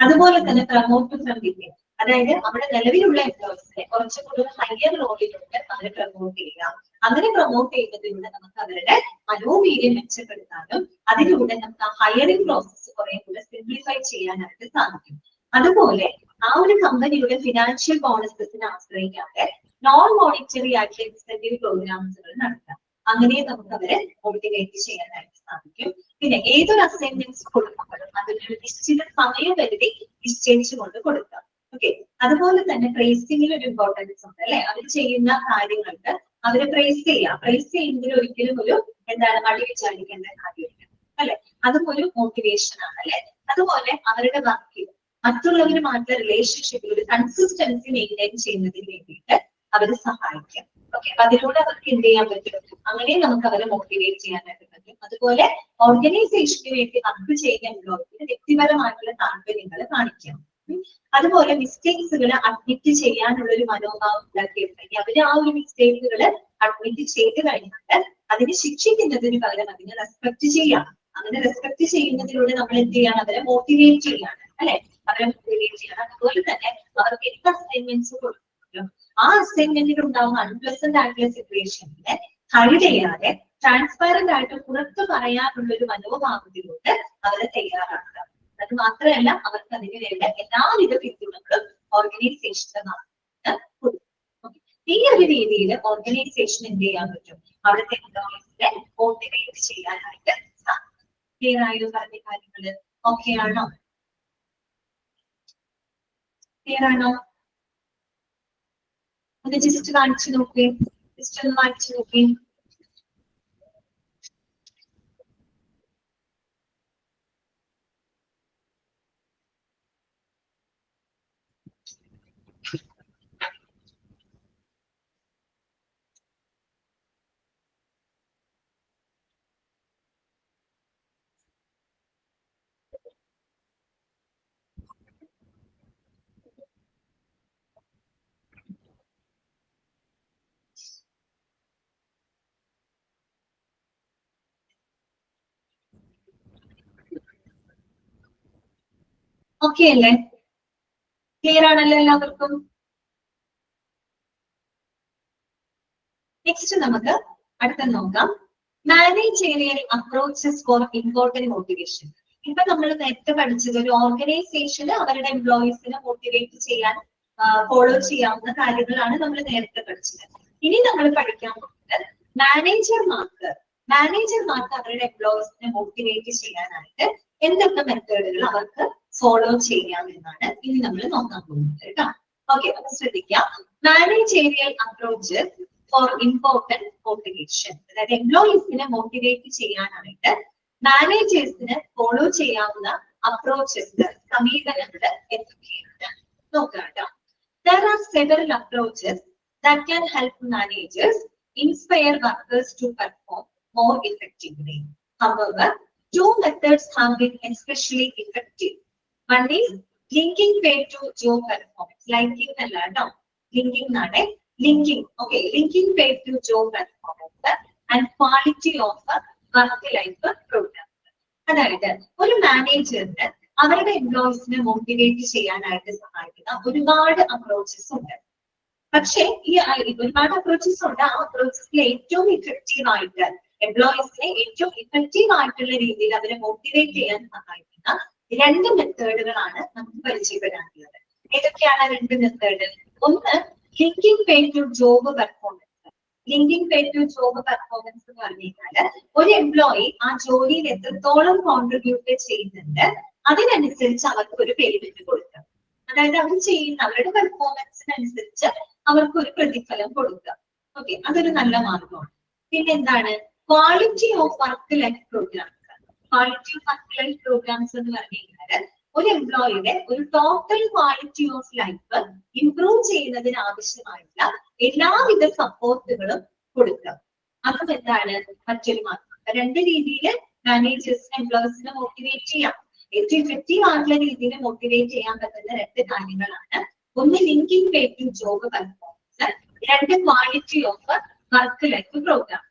അതുപോലെ തന്നെ പ്രമോട്ട് ഫ്രം വിത്തിൻ, അതായത് അവിടെ നിലവിലുള്ള എംപ്ലോയീസിനെ കുറച്ചും കൂടി ഹയർ റോളിലൂടെ അവരെ പ്രമോട്ട് ചെയ്യുക. അങ്ങനെ പ്രമോട്ട് ചെയ്യുന്നതിലൂടെ നമുക്ക് അവരുടെ മനോവീര്യം മെച്ചപ്പെടുത്താനും അതിലൂടെ നമുക്ക് ആ ഹയറിംഗ് പ്രോസസ്സ് കുറെ കൂടെ സിംപ്ലിഫൈ ചെയ്യാനായിട്ട് സാധിക്കും. അതുപോലെ ആ ഒരു കമ്പനിയുടെ ഫിനാൻഷ്യൽ ബോണസസിനെ ആശ്രയിക്കാതെ നോൺ മോണിറ്ററി ആയിട്ടുള്ള ഇൻസെന്റീവ് പ്രോഗ്രാംസുകൾ നടത്താം. അങ്ങനെ നമുക്ക് അവരെ മോട്ടിവേറ്റ് ചെയ്യാനായിട്ട് സാധിക്കും. പിന്നെ ഏതൊരു അസൈൻമെന്റ്സ് കൊടുക്കുമ്പോഴും അതിനൊരു നിശ്ചിത സമയപരിധി നിശ്ചയിച്ചുകൊണ്ട് കൊടുക്കാം. ഓക്കെ, അതുപോലെ തന്നെ പ്രൈസിംഗിൽ ഒരു ഇമ്പോർട്ടൻസ് ഉണ്ട് അല്ലെ? അവർ ചെയ്യുന്ന കാര്യങ്ങൾക്ക് അവരെ പ്രൈസ് ചെയ്യാം. പ്രൈസ് ചെയ്യുന്നതിൽ ഒരിക്കലും ഒരു മടി വിചാരിക്കേണ്ട കാര്യമില്ല അല്ലെ? അതും ഒരു മോട്ടിവേഷൻ ആണ് അല്ലെ? അതുപോലെ അവരുടെ വർക്കിൽ മറ്റുള്ളവരുമായിട്ടുള്ള റിലേഷൻഷിപ്പിൽ ഒരു കൺസിസ്റ്റൻസി മെയിൻറ്റെയിൻ ചെയ്യുന്നതിന് വേണ്ടിയിട്ട് അവരെ സഹായിക്കാം. ഓക്കെ, അപ്പൊ അതിലൂടെ അവർക്ക് എന്ത് ചെയ്യാൻ പറ്റും? അങ്ങനെ നമുക്ക് അവരെ മോട്ടിവേറ്റ് ചെയ്യാനായിട്ട് പറ്റും. അതുപോലെ ഓർഗനൈസേഷന് വേണ്ടി വർക്ക് ചെയ്യുന്ന എംപ്ലോയീസിന് വ്യക്തിപരമായിട്ടുള്ള താല്പര്യങ്ങൾ കാണിക്കാം. അതുപോലെ മിസ്റ്റേക്സുകൾ അഡ്മിറ്റ് ചെയ്യാനുള്ള ഒരു മനോഭാവം ഉണ്ടാക്കിയിട്ടുണ്ടെങ്കിൽ അവര് ആ ഒരു മിസ്റ്റേക്കുകൾ അഡ്മിറ്റ് ചെയ്ത് കഴിഞ്ഞാൽ അതിനെ ശിക്ഷിക്കുന്നതിന് പകരം അതിനെ റെസ്പെക്ട് ചെയ്യാം. അങ്ങനെ റെസ്പെക്ട് ചെയ്യുന്നതിലൂടെ നമ്മൾ എന്ത് ചെയ്യണം? അവരെ മോട്ടിവേറ്റ് ചെയ്യാണ് അല്ലെ? അവരെ മോട്ടിവേറ്റ് ചെയ്യണം. അതുപോലെ തന്നെ അവർക്ക് എന്ത് അസൈൻമെന്റ്സ് കൊടുക്കും, ആ അസൈൻമെന്റിൽ ഉണ്ടാവുന്ന അൺപ്ലസന്റ് ആയിട്ടുള്ള സിറ്റുവേഷനിലെ ഹൈഡ് ചെയ്യാതെ ട്രാൻസ്പാരന്റ് ആയിട്ട് പുറത്തു പറയാനുള്ള ഒരു മനോഭാവത്തിലൂടെ അവരെ തയ്യാറാക്കുക. അത് മാത്രമല്ല അവർക്ക് അതിന് വേണ്ട എല്ലാവിധ പിന്തുണകളും ഓർഗനൈസേഷന്റെ കൊടുക്കും. ഈ ഒരു രീതിയിൽ ഓർഗനൈസേഷൻ എന്ത് ചെയ്യാൻ പറ്റും? അവിടുത്തെ എംപ്ലോയീസിനെ മോട്ടിവേറ്റ് ചെയ്യാനായിട്ട് സാധിക്കും. ക്ലിയർ ആയോ പറഞ്ഞ കാര്യങ്ങള്? ഓക്കെ ആണോ? ക്ലിയർ ആണോ? ഒന്ന് ജസ്റ്റ് കാണിച്ചു നോക്കേ, ജസ്റ്റ് ഒന്ന് കാണിച്ചു നോക്കേ. ഓക്കെ അല്ലേ? ക്ലിയർ ആണല്ലോ എല്ലാവർക്കും? നെക്സ്റ്റ് നമുക്ക് അടുത്ത നോക്കാം, managerial approaches for important motivation. ഇപ്പൊ നമ്മൾ നേരത്തെ പഠിച്ചത് ഒരു ഓർഗനൈസേഷന് അവരുടെ എംപ്ലോയീസിനെ മോട്ടിവേറ്റ് ചെയ്യാൻ ഫോളോ ചെയ്യാവുന്ന കാര്യങ്ങളാണ് നമ്മൾ നേരത്തെ പഠിച്ചത്. ഇനി നമ്മൾ പഠിക്കാൻ പോകുന്നത് മാനേജർമാർക്ക് അവരുടെ എംപ്ലോയീസിനെ മോട്ടിവേറ്റ് ചെയ്യാനായിട്ട് എന്തൊക്കെ മെത്തേഡുകൾ അവർക്ക് ഫോളോ ചെയ്യാമെന്നാണ് ഇനി നമ്മൾ നോക്കാൻ പോകുന്നത് കേട്ടോ. ഓക്കെ, അപ്പൊ ശ്രദ്ധിക്കാം. Managerial approaches for important motivation, അതായത് എംപ്ലോയീസിനെ മോട്ടിവേറ്റ് ചെയ്യാനായിട്ട് മാനേജേഴ്സിന് ഫോളോ ചെയ്യാവുന്ന അപ്രോച്ചസ്, സമീപനങ്ങൾ എന്തൊക്കെയാണ് നോക്കാം കേട്ടോ. There are several approaches that can help managers inspire workers to perform more effectively. However, two methods have been especially effective. One is linking pay to job performance. Linking alla no, linking nade. Linking, okay, linking pay to job performance and quality of work-life program. അതായത് ഒരു മാനേജറിന് അവരുടെ എംപ്ലോയീസിനെ motivate ചെയ്യാനായിട്ട് സഹായിക്കുന്ന ഒരുപാട് approaches ഉണ്ട്. പക്ഷേ ഈ ഒരുപാട് അപ്രോച്ചസ് ഉണ്ട്. ആ അപ്രോച്ചസിൽ ഏറ്റവും ഇഫക്റ്റീവ് ആയിട്ട് എംപ്ലോയീസിനെ ഏറ്റവും ഇഫക്റ്റീവ് ആയിട്ടുള്ള രീതിയിൽ അവരെ മോട്ടിവേറ്റ് ചെയ്യാൻ സഹായിക്കുന്ന രണ്ട് മെത്തേഡുകളാണ് നമുക്ക് പരിചയപ്പെടാനുള്ളത്. ഏതൊക്കെയാണ് രണ്ട് മെത്തേഡ്? ഒന്ന് linking pay to job performance. Linking pay to job performance എന്ന് പറഞ്ഞു കഴിഞ്ഞാൽ ഒരു എംപ്ലോയി ആ ജോലിയിൽ എത്രത്തോളം കോൺട്രിബ്യൂട്ട് ചെയ്യുന്നുണ്ട് അതിനനുസരിച്ച് അവർക്ക് ഒരു പേയ്മെന്റ് കൊടുക്കുക. അതായത് അവർ ചെയ്യുന്ന അവരുടെ പെർഫോമൻസിനനുസരിച്ച് അവർക്ക് ഒരു പ്രതിഫലം കൊടുക്കുക. ഓക്കെ, അതൊരു നല്ല മാർഗമാണ്. പിന്നെ എന്താണ് quality of work life programmes. Quality of work life programmes എന്ന് പറഞ്ഞു കഴിഞ്ഞാൽ ഒരു എംപ്ലോയിയുടെ ഒരു total quality of life improve ചെയ്യുന്നതിന് ആവശ്യമായിട്ടുള്ള എല്ലാവിധ സപ്പോർട്ടുകളും കൊടുക്കുക. അതും എന്താണ് മറ്റൊരു മാർഗം. രണ്ട് രീതിയിൽ മാനേജേഴ്സിന് എംപ്ലോയീസിനെ മോട്ടിവേറ്റ് ചെയ്യാം. ഏറ്റവും എഫക്റ്റീവ് ആയിട്ടുള്ള രീതിയിൽ മോട്ടിവേറ്റ് ചെയ്യാൻ പറ്റുന്ന രണ്ട് കാര്യങ്ങളാണ്. ഒന്ന് linking pay to job performance, രണ്ട് quality of work life program.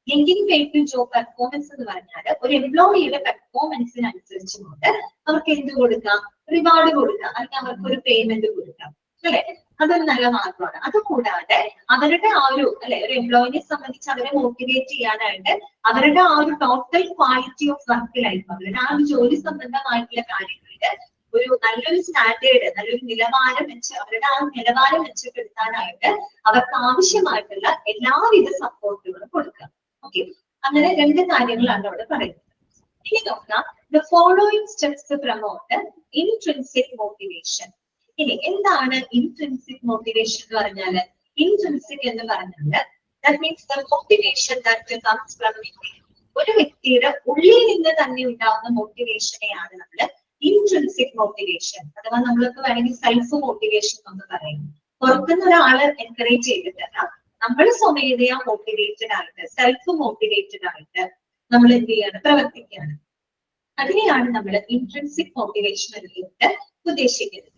Linking pay to job performance എന്ന് പറഞ്ഞാൽ ഒരു എംപ്ലോയിയുടെ പെർഫോമൻസിനനുസരിച്ച് കൊണ്ട് അവർക്ക് എന്ത് കൊടുക്കാം, റിവാർഡ് കൊടുക്കാം, അല്ലെങ്കിൽ അവർക്ക് ഒരു പേയ്മെന്റ് കൊടുക്കാം. അല്ലെ, അതൊരു നല്ല മാർഗമാണ്. അതുകൂടാതെ അവരുടെ ആ ഒരു ഒരു എംപ്ലോയിനെ സംബന്ധിച്ച് അവരെ മോട്ടിവേറ്റ് ചെയ്യാനായിട്ട് അവരുടെ ആ ഒരു total quality of work life, അവരുടെ ആ ഒരു ജോലി സംബന്ധമായിട്ടുള്ള കാര്യങ്ങളിൽ ഒരു നല്ലൊരു സ്റ്റാൻഡേർഡ്, നല്ലൊരു നിലവാരം വെച്ച് അവരുടെ ആ നിലവാരം മെച്ചപ്പെടുത്താനായിട്ട് അവർക്ക് ആവശ്യമായിട്ടുള്ള എല്ലാവിധ സപ്പോർട്ടുകളും കൊടുക്കുക. ഓക്കെ, അങ്ങനെ രണ്ട് കാര്യങ്ങളാണ് അവിടെ പറയുന്നത്. ഇനി നോക്കാം, the following steps to promote intrinsic motivation. ഇനി എന്താണ് ഇൻട്രിൻസിക് മോട്ടിവേഷൻ എന്ന് പറഞ്ഞാല്? ഇൻട്രിൻസിക് എന്ന് പറഞ്ഞാല് that means the motivation that comes from within. ഒരു വ്യക്തിയുടെ ഉള്ളിൽ നിന്ന് തന്നെ ഉണ്ടാകുന്ന മോട്ടിവേഷനെയാണ് നമ്മൾ ഇൻട്രിൻസിക് മോട്ടിവേഷൻ അഥവാ നമ്മളൊക്കെ വേണമെങ്കിൽ സെൽഫ് മോട്ടിവേഷൻ എന്ന് പറയും. പുറത്തുനിന്ന് ഒരാള് എൻകറേജ് ചെയ്തിട്ടല്ല, നമ്മൾ സ്വമേധയാ മോട്ടിവേറ്റഡ് ആയിട്ട് സെൽഫ് മോട്ടിവേറ്റഡ് ആയിട്ട് നമ്മൾ എന്ത് ചെയ്യാണ്, പ്രവർത്തിക്കുകയാണ്. അതിനെയാണ് നമ്മൾ ഇൻട്രിൻസിക് മോട്ടിവേഷൻ എന്നിട്ട് ഉദ്ദേശിക്കുന്നത്.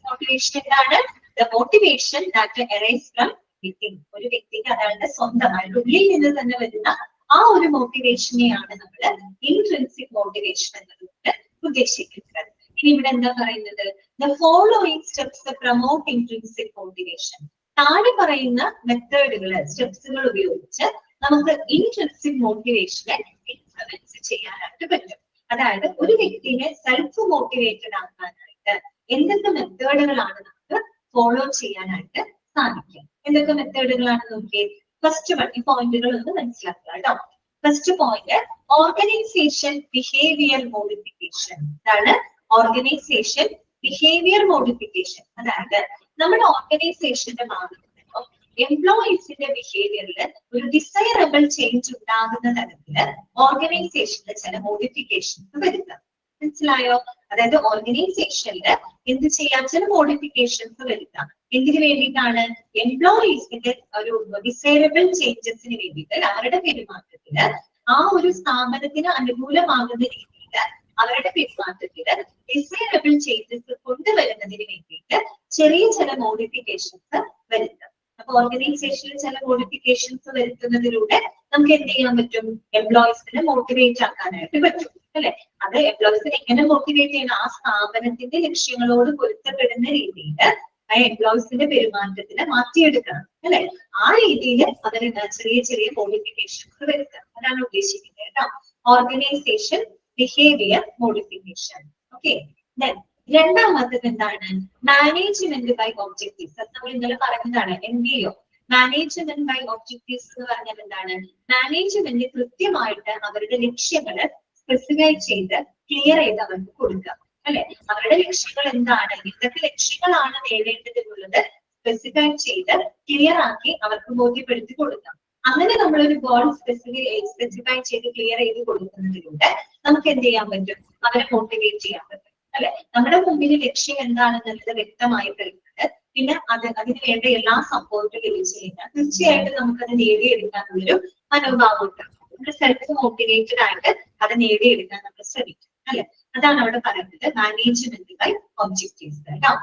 മോട്ടിവേഷൻ എന്താണ്? The motivation that arise from within. ഒരു വ്യക്തിക്ക് അതായത് സ്വന്തമായിട്ട് ഉള്ളിൽ നിന്ന് തന്നെ വരുന്ന ആ ഒരു മോട്ടിവേഷനെയാണ് നമ്മൾ ഇൻട്രിൻസിക് മോട്ടിവേഷൻ എന്നതുകൊണ്ട് ഉദ്ദേശിക്കുന്നത്. ഇനി ഇവിടെ എന്താ പറയുന്നത്? The following steps promote intrinsic motivation. താഴെ പറയുന്ന മെത്തേഡുകൾ, സ്റ്റെപ്സുകൾ ഉപയോഗിച്ച് നമുക്ക് ഇൻട്രിൻസിക് മോട്ടിവേഷനെ ഇൻഫ്ലുവൻസ് ചെയ്യാനായിട്ട് പറ്റും. അതായത് ഒരു വ്യക്തിയെ സെൽഫ് മോട്ടിവേറ്റഡ് ആക്കാനായിട്ട് എന്തൊക്കെ മെത്തേഡുകളാണ് നമുക്ക് ഫോളോ ചെയ്യാനായിട്ട് സാധിക്കുക? എന്തൊക്കെ മെത്തേഡുകളാണ് നോക്കിയേ. ഫസ്റ്റ് വൺ, ഈ പോയിന്റുകൾ ഒന്ന് മനസ്സിലാക്കുക കേട്ടോ. First point, organisation behaviour modification. അതാണ് ഓർഗനൈസേഷൻ ബിഹേവിയർ മോഡിഫിക്കേഷൻ. അതായത് നമ്മുടെ ഓർഗനൈസേഷന്റെ ഭാഗത്ത് എംപ്ലോയീസിന്റെ ബിഹേവിയറിൽ ഒരു ഡിസൈറബിൾ ചേഞ്ച് ഉണ്ടാകുന്ന തരത്തില് ഓർഗനൈസേഷനിൽ ചില മോഡിഫിക്കേഷൻസ് വരുത്താം. മനസ്സിലായോ? അതായത് ഓർഗനൈസേഷനിൽ എന്ത് ചെയ്യാം, ചില മോഡിഫിക്കേഷൻസ് വരുത്താം. എന്തിനു വേണ്ടിയിട്ടാണ്? എംപ്ലോയീസിന്റെ ഒരു ഡിസൈറബിൾ ചേഞ്ചസിന് വേണ്ടിയിട്ട്, അവരുടെ പെരുമാറ്റത്തില് ആ ഒരു സ്ഥാപനത്തിന് അനുകൂലമാകുന്ന രീതിയിൽ അവരുടെ പെരുമാറ്റത്തില് ഡിസൈറബിൾ ചേഞ്ചസ് കൊണ്ടുവരുന്നതിന് വേണ്ടിയിട്ട് ചെറിയ ചില മോഡിഫിക്കേഷൻസ് വരുത്താം. അപ്പൊ ഓർഗനൈസേഷനിൽ ചില മോഡിഫിക്കേഷൻസ് വരുത്തുന്നതിലൂടെ നമുക്ക് എന്ത് ചെയ്യാൻ പറ്റും? എംപ്ലോയീസിനെ മോട്ടിവേറ്റ് ആക്കാനായിട്ട് പറ്റും, അല്ലെ? അത് എംപ്ലോയീസിനെ എങ്ങനെ മോട്ടിവേറ്റ് ചെയ്യണം? ആ സ്ഥാപനത്തിന്റെ ലക്ഷ്യങ്ങളോട് പൊരുത്തപ്പെടുന്ന രീതിയിൽ ആ എംപ്ലോയീസിന്റെ പെരുമാറ്റത്തിന് മാറ്റിയെടുക്കണം, അല്ലെ? ആ രീതിയിൽ അതിന് ചെറിയ ചെറിയ മോഡിഫിക്കേഷൻസ് വരുത്താം. അതാണ് ഉദ്ദേശിക്കുന്നത് കേട്ടോ, ഓർഗനൈസേഷൻ ബിഹേവിയർ മോഡിഫിക്കേഷൻ. ഓക്കെ, രണ്ടാമത്തത് എന്താണ്? Management by objectives. അത് നമ്മൾ ഇന്നലെ പറഞ്ഞതാണ്. MBO, മാനേജ്മെന്റ് ബൈ ഒബ്ജക്റ്റീവ്സ് എന്ന് പറഞ്ഞാൽ എന്താണ്? മാനേജ്മെന്റ് കൃത്യമായിട്ട് അവരുടെ ലക്ഷ്യങ്ങള് സ്പെസിഫൈ ചെയ്ത് ക്ലിയർ ചെയ്ത് അവർക്ക് കൊടുക്കുക, അല്ലെ? അവരുടെ ലക്ഷ്യങ്ങൾ എന്താണ്, എന്തൊക്കെ ലക്ഷ്യങ്ങളാണ് നേടേണ്ടതെന്നുള്ളത് സ്പെസിഫൈ ചെയ്ത് ക്ലിയർ ആക്കി അവർക്ക് ബോധ്യപ്പെടുത്തി കൊടുക്കാം. അങ്ങനെ നമ്മളൊരു ഗോൾ സ്പെസിഫൈ ചെയ്ത് ക്ലിയർ ചെയ്ത് കൊടുക്കുന്നതിലൂടെ നമുക്ക് എന്ത് ചെയ്യാൻ പറ്റും? അവരെ മോട്ടിവേറ്റ് ചെയ്യാൻ പറ്റും, അല്ലെ? നമ്മുടെ മുമ്പിൽ ലക്ഷ്യം എന്താണെന്നുള്ളത് വ്യക്തമായി കഴിഞ്ഞാൽ പിന്നെ അതിന് വേണ്ട എല്ലാ സപ്പോർട്ടും ലഭിച്ചു കഴിഞ്ഞാൽ തീർച്ചയായിട്ടും നമുക്കത് നേടിയെടുക്കാനുള്ളൊരു മനോഭാവം ഉണ്ടാകും. നമ്മൾ സെൽഫ് മോട്ടിവേറ്റഡ് ആയിട്ട് അത് നേടിയെടുക്കാൻ നമ്മൾ ശ്രമിക്കും, അല്ലെ? അതാണ് അവിടെ പറയുന്നത് മാനേജ്മെന്റ് ബൈ ഒബ്ജക്റ്റീവ്സ് കേട്ടോ.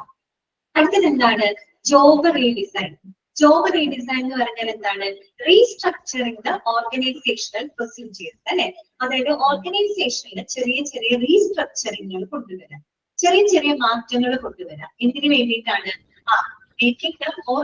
അടുത്തത് എന്താണ്? Job redesign. ജോബ് റീഡിസൈൻ എന്ന് പറഞ്ഞാൽ എന്താണ്? റീസ്ട്രക്ചറിംഗ് ദ ഓർഗനൈസേഷണൽ പ്രൊസീജിയേഴ്സ്, അല്ലെ? അതായത് ഓർഗനൈസേഷനിൽ ചെറിയ ചെറിയ റീസ്ട്രക്ചറിങ്ങൾ കൊണ്ടുവരാം, ചെറിയ ചെറിയ മാറ്റങ്ങൾ കൊണ്ടുവരാം. എന്തിനു വേണ്ടിയിട്ടാണ്? മേക്കിംഗ് ദ മോർ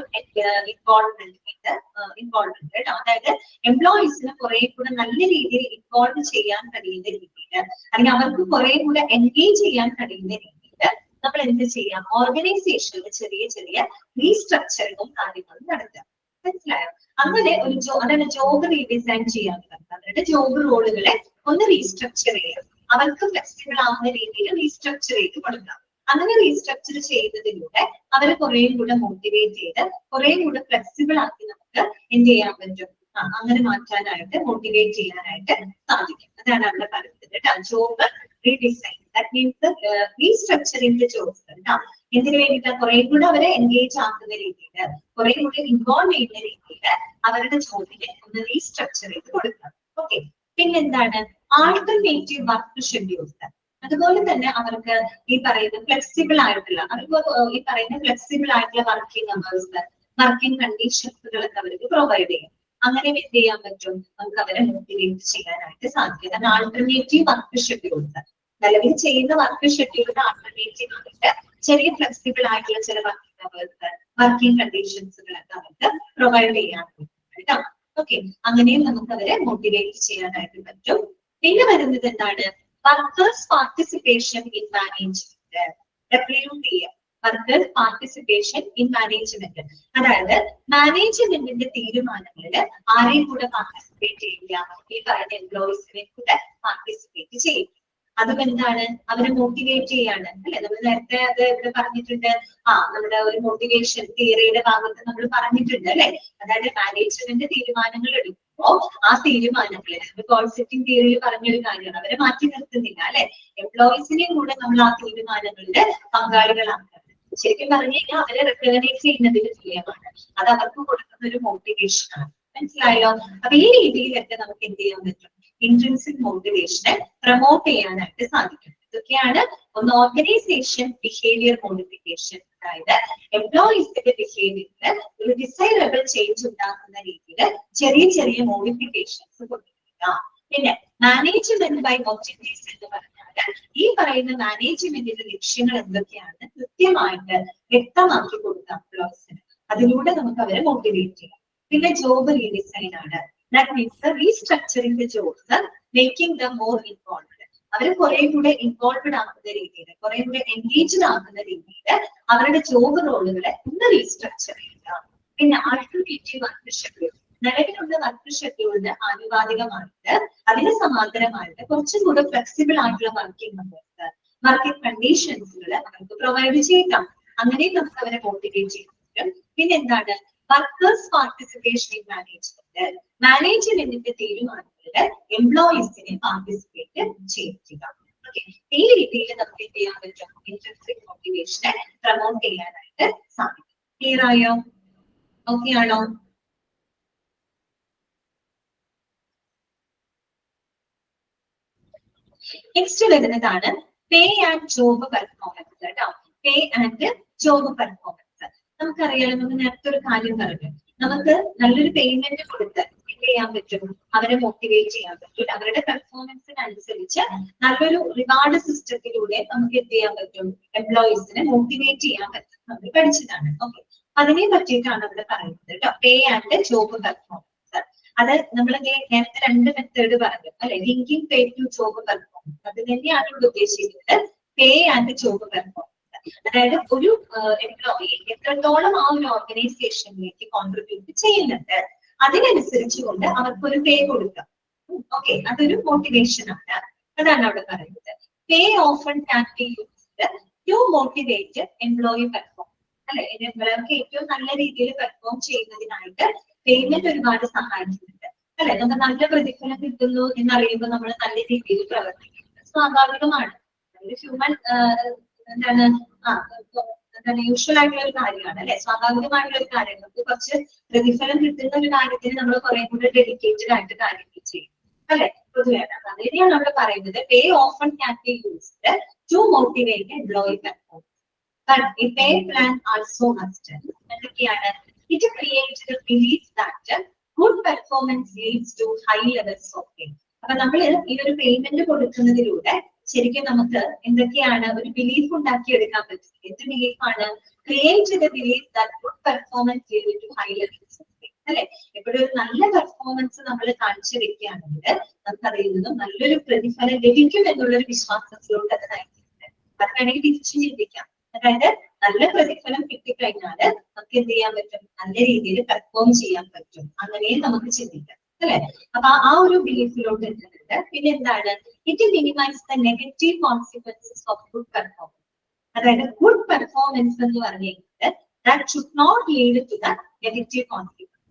ഇൻവോൾവ്മെന്റ് കേട്ടോ. അതായത് എംപ്ലോയീസിന് കുറെ കൂടെ നല്ല രീതിയിൽ ഇൻവോൾവ് ചെയ്യാൻ കഴിയുന്ന രീതിയിൽ, അല്ലെങ്കിൽ അവർക്ക് കുറെ കൂടെ എൻഗേജ് ചെയ്യാൻ കഴിയുന്ന രീതിയിൽ നമ്മൾ എന്ത് ചെയ്യാം, ഓർഗനൈസേഷനിൽ ചെറിയ ചെറിയ റീസ്ട്രക്ചറിങ്ങും കാര്യങ്ങളും നടത്താം. മനസ്സിലായോ? അങ്ങനെ ഒരു അതാണ് ജോബ് റീഡിസൈൻ ചെയ്യാനുള്ളത്. അവരുടെ ജോബ് റോളുകളെ ഒന്ന് റീസ്ട്രക്ചർ ചെയ്യാം, അവർക്ക് ഫ്ലെക്സിബിൾ ആവുന്ന രീതിയിൽ റീസ്ട്രക്ചർ ചെയ്ത് കൊടുക്കാം. അങ്ങനെ റീസ്ട്രക്ചർ ചെയ്യുന്നതിലൂടെ അവരെ കുറേയും കൂടെ മോട്ടിവേറ്റ് ചെയ്ത് കുറേയും കൂടെ ഫ്ലെക്സിബിൾ ആക്കി നമുക്ക് എന്ത് ചെയ്യാൻ പറ്റും, അങ്ങനെ മാറ്റാനായിട്ട് മോട്ടിവേറ്റ് ചെയ്യാനായിട്ട് സാധിക്കും. അതാണ് അവിടെ പറയുന്നത് കേട്ടോ. Job redesign that means restructuring the jobs കേട്ടോ. എന്തിനു വേണ്ടിയിട്ട് കുറെ കൂടെ അവരെ എൻഗേജ് ആക്കുന്ന രീതിയിൽ, കുറെ കൂടെ ഇൻവോൾവ് ചെയ്യുന്ന രീതിയിൽ അവരുടെ ജോബിനെ ഒന്ന് റീസ്ട്രക്ചർ ചെയ്ത് കൊടുക്കണം. ഓക്കെ, പിന്നെന്താണ് ആൾട്ടർനേറ്റീവ് വർക്ക് ഷെഡ്യൂൾസ്. അതുപോലെ തന്നെ അവർക്ക് ഈ പറയുന്ന ഫ്ലെക്സിബിൾ ആയിട്ടുള്ള ഈ പറയുന്ന ഫ്ലെക്സിബിൾ ആയിട്ടുള്ള വർക്കിംഗ് അവേഴ്സ്, വർക്കിംഗ് കണ്ടീഷൻസുകളൊക്കെ അവർക്ക് പ്രൊവൈഡ് ചെയ്യും. അങ്ങനെ എന്ത് ചെയ്യാൻ പറ്റും, നമുക്ക് അവരെ മോട്ടിവേറ്റ് ചെയ്യാനായിട്ട് സാധിക്കും. അതാണ് ആൾട്ടർനേറ്റീവ് വർക്ക് ഷെഡ്യൂൾസ്. നിലവിൽ ചെയ്യുന്ന വർക്ക് ഷെഡ്യൂളിന്റെ ആൾട്ടർനേറ്റീവ് ആയിട്ട് ചെറിയ ഫ്ലെക്സിബിൾ ആയിട്ടുള്ള ചില വർക്കിംഗ് അവേഴ്സ്, വർക്കിംഗ് കണ്ടീഷൻസുകളൊക്കെ അവർക്ക് പ്രൊവൈഡ് ചെയ്യാൻ പറ്റും കേട്ടോ. ഓക്കെ, അങ്ങനെയും നമുക്ക് അവരെ മോട്ടിവേറ്റ് ചെയ്യാനായിട്ട് പറ്റും. പിന്നെ വരുന്നത് എന്താണ്, workers participation in management. Workers participation in management, അതായത് മാനേജ്മെന്റിന്റെ തീരുമാനങ്ങളിൽ ആരെയും കൂടെ പാർട്ടിസിപ്പേറ്റ് ചെയ്യില്ല, ഈ പറയുന്ന എംപ്ലോയീസിനെ കൂടെ പാർട്ടിസിപ്പേറ്റ് ചെയ്യും. അതും എന്താണ്, അവരെ മോട്ടിവേറ്റ് ചെയ്യാണ് അല്ലെ. നമ്മൾ നേരത്തെ അത് ഇവിടെ പറഞ്ഞിട്ടുണ്ട്, നമ്മുടെ ഒരു മോട്ടിവേഷൻ തിയറിയുടെ ഭാഗത്ത് നമ്മൾ പറഞ്ഞിട്ടുണ്ട് അല്ലെ. അതായത് മാനേജ്മെന്റ് തീരുമാനങ്ങൾ എടുക്കുമ്പോൾ ആ തീരുമാനങ്ങളിൽ കോൾ സെറ്റിംഗ് തിയറിയിൽ പറഞ്ഞൊരു കാര്യമാണ്, അവരെ മാറ്റി നിർത്തുന്നില്ല അല്ലെ. എംപ്ലോയീസിനെയും കൂടെ നമ്മൾ ആ തീരുമാനങ്ങളുടെ പങ്കാളികളാക്കുന്നത്. ശരിക്കും പറഞ്ഞു കഴിഞ്ഞാൽ അവരെ റെക്കഗ്നൈസ് ചെയ്യുന്നതിന് തുല്യമാണ്. അത് അവർക്ക് കൊടുക്കുന്ന ഒരു മോട്ടിവേഷൻ ആണ്. മനസ്സിലായല്ലോ? അപ്പൊ ഈ രീതിയിലൊക്കെ നമുക്ക് എന്ത് ചെയ്യാൻ പറ്റും, ഇൻട്രിൻസിക് മോട്ടിവേഷനെ പ്രൊമോട്ട് ചെയ്യാനായിട്ട് സാധിക്കും. ഇതൊക്കെയാണ് ഒന്ന് ഓർഗനൈസേഷൻ ബിഹേവിയർ മോഡിഫിക്കേഷൻ, അതായത് എംപ്ലോയീസിന്റെ ബിഹേവിയറിൽ ഒരു ഡിസൈറബിൾ ചേഞ്ച് ഉണ്ടാക്കുന്ന രീതിയിൽ ചെറിയ ചെറിയ മോഡിഫിക്കേഷൻസ് കൊണ്ടുവരിക. പിന്നെ മാനേജ്മെന്റ് ബൈ ഒബ്ജക്റ്റീവ്സ് എന്ന് പറഞ്ഞാൽ ഈ പറയുന്ന മാനേജ്മെന്റിന്റെ ലക്ഷ്യങ്ങൾ എന്തൊക്കെയാണ് കൃത്യമായിട്ട് വ്യക്തമാക്കി കൊടുക്കാം എംപ്ലോയീസിന്. അതിലൂടെ നമുക്ക് അവരെ മോട്ടിവേറ്റ് ചെയ്യാം. പിന്നെ ജോബ് റീഡിസൈൻ ആണ്. That means the restructuring the jobs, making them more involved. അവരെ കുറെ കൂടെ ഇൻവോൾവഡ് ആക്കുന്ന രീതിയിൽ, കുറെ കൂടെ എൻഗേജ്ഡ് ആക്കുന്ന രീതിയിൽ അവരുടെ ജോബ് റോളുകളെ ഒന്ന് റീസ്ട്രക്ചർ ചെയ്യുക. പിന്നെ ആൾട്ടർനേറ്റീവ് വർക്ക് ഷെഡ്യൂൾ, നിലവിലുള്ള വർക്ക് ഷെഡ്യൂളിന് ആനുപാതികമായിട്ട് അതിന് സമാന്തരമായിട്ട് കുറച്ചും കൂടെ ഫ്ലെക്സിബിൾ ആയിട്ടുള്ള വർക്കിംഗ് അവേഴ്സ്, വർക്കിംഗ് കണ്ടീഷൻസുകൾ അവർക്ക് പ്രൊവൈഡ് ചെയ്യാം. അങ്ങനെ നമുക്ക് അവരെ മോട്ടിവേറ്റ് ചെയ്യാൻ. പിന്നെ എന്താണ്, വർക്കേഴ്സ് പാർട്ടിസിപ്പേഷൻ ഇൻ മാനേജ്മെന്റ്, മാനേജ്മെന്റിന്റെ തീരുമാനങ്ങളിൽ എംപ്ലോയീസിനെ പാർട്ടിസിപ്പേറ്റ് ചെയ്യിക്കുക. ഓക്കെ, ഈ രീതിയിൽ നമുക്ക് എന്ത് ചെയ്യാൻ പറ്റും, ഇൻട്രിൻസിക് മോട്ടിവേഷനെ പ്രൊമോട്ട് ചെയ്യാനായിട്ട് സാധിക്കും. ക്ലിയർ ആയോ? ഓക്കെ ആണോ? നെക്സ്റ്റ് വരുന്നതാണ് പേ ആൻഡ് ജോബ് പെർഫോമൻസ് കേട്ടോ. പേ ആൻഡ് ജോബ് പെർഫോമൻസ് നമുക്കറിയാലോ, നമുക്ക് നേരത്തെ ഒരു കാര്യം പറഞ്ഞു, നമുക്ക് നല്ലൊരു പേയ്മെന്റ് കൊടുത്ത് എന്ത് ചെയ്യാൻ പറ്റും, അവരെ മോട്ടിവേറ്റ് ചെയ്യാൻ പറ്റും. അവരുടെ പെർഫോമൻസിനനുസരിച്ച് നല്ലൊരു റിവാർഡ് സിസ്റ്റത്തിലൂടെ നമുക്ക് എന്ത് ചെയ്യാൻ പറ്റും, എംപ്ലോയീസിനെ മോട്ടിവേറ്റ് ചെയ്യാൻ പറ്റും. നമ്മൾ പഠിച്ചതാണ്. ഓക്കെ, അതിനെ പറ്റിയിട്ടാണ് ഇവിടെ പറയുന്നത് കേട്ടോ, പേ ആൻഡ് ജോബ് പെർഫോമൻസ്. അത് നമ്മൾ നേരത്തെ രണ്ട് മെത്തേഡ് പറഞ്ഞു അല്ലെ, linking pay to job performance. അത് തന്നെയാണ് ഇവിടെ ഉദ്ദേശിക്കുന്നത്, പേ ആൻഡ് ജോബ് പെർഫോമൻസ്. അതായത് ഒരു എംപ്ലോയി എത്രത്തോളം ആ ഒരു ഓർഗനൈസേഷനിലേക്ക് കോൺട്രിബ്യൂട്ട് ചെയ്യുന്നുണ്ട് അതിനനുസരിച്ച് കൊണ്ട് അവർക്ക് ഒരു പേ കൊടുക്കാം. ഓക്കെ, അതൊരു മോട്ടിവേഷൻ ആണ്. അതാണ് അവിടെ പറയുന്നത്. Pay often can be used to motivate employee perform അല്ലെ. എംപ്ലോയിക്ക് ഏറ്റവും നല്ല രീതിയിൽ പെർഫോം ചെയ്യുന്നതിനായിട്ട് പേയ്മെന്റ് ഒരുപാട് സഹായിക്കുന്നുണ്ട് അല്ലെ. നമുക്ക് നല്ല പ്രതിഫലം കിട്ടുന്നു എന്നറിയുമ്പോൾ നമ്മൾ നല്ല രീതിയിൽ പ്രവർത്തിക്കുന്നത് സ്വാഭാവികമാണ്. ഹ്യൂമൻ എന്താണ് യൂഷ്വൽ ആയിട്ടുള്ള ഒരു കാര്യമാണ് അല്ലെ, സ്വാഭാവികമായിട്ടുള്ള ഒരു കാര്യം. നമുക്ക് കുറച്ച് പ്രതിഫലം കിട്ടുന്ന ഒരു കാര്യത്തിന് നമ്മൾ കുറെ കൂടെ ഡെഡിക്കേറ്റഡ് ആയിട്ട് കാര്യങ്ങൾ ചെയ്യും അല്ലെ, പൊതുവെ. അതിനെയാണ് അവിടെ പറയുന്നത്, pay often can be used to motivate employee performance. But a pay plan also must. എന്തൊക്കെയാണ്, it creates the belief that good performance leads to high levels of pay. അപ്പൊ നമ്മൾ ഈ ഒരു പേയ്മെന്റ് കൊടുക്കുന്നതിലൂടെ ശരിക്കും നമുക്ക് എന്തൊക്കെയാണ് ഒരു ബിലീഫ് ഉണ്ടാക്കിയെടുക്കാൻ പറ്റും. എന്ത് ബിലീഫാണ്, create the belief that good performance leads to high levels of pay അല്ലെ. എപ്പോഴും ഒരു നല്ല പെർഫോമൻസ് നമ്മൾ കാണിച്ചു വെക്കുകയാണെങ്കിൽ നമുക്ക് അതിൽ നിന്നും നല്ലൊരു പ്രതിഫലം ലഭിക്കും എന്നുള്ളൊരു വിശ്വാസത്തിലോട്ട് അത് നയിക്കുന്നത്. അത് വേണമെങ്കിൽ തിരിച്ചു ചിന്തിക്കാം. അതായത് നല്ല പ്രതിഫലം കിട്ടിക്കഴിഞ്ഞാൽ നമുക്ക് എന്ത് ചെയ്യാൻ പറ്റും, നല്ല രീതിയിൽ പെർഫോം ചെയ്യാൻ പറ്റും, അങ്ങനെയും നമുക്ക് ചിന്തിക്കാം അല്ലെ. അപ്പൊ ആ ഒരു ബിലീഫിലോട്ട് എത്തുന്നുണ്ട്. പിന്നെ എന്താണ്, it minimise the negative consequences of good performance. അതായത് ഗുഡ് പെർഫോമൻസ് എന്ന് പറഞ്ഞു കഴിഞ്ഞാൽ that should not lead to the negative consequence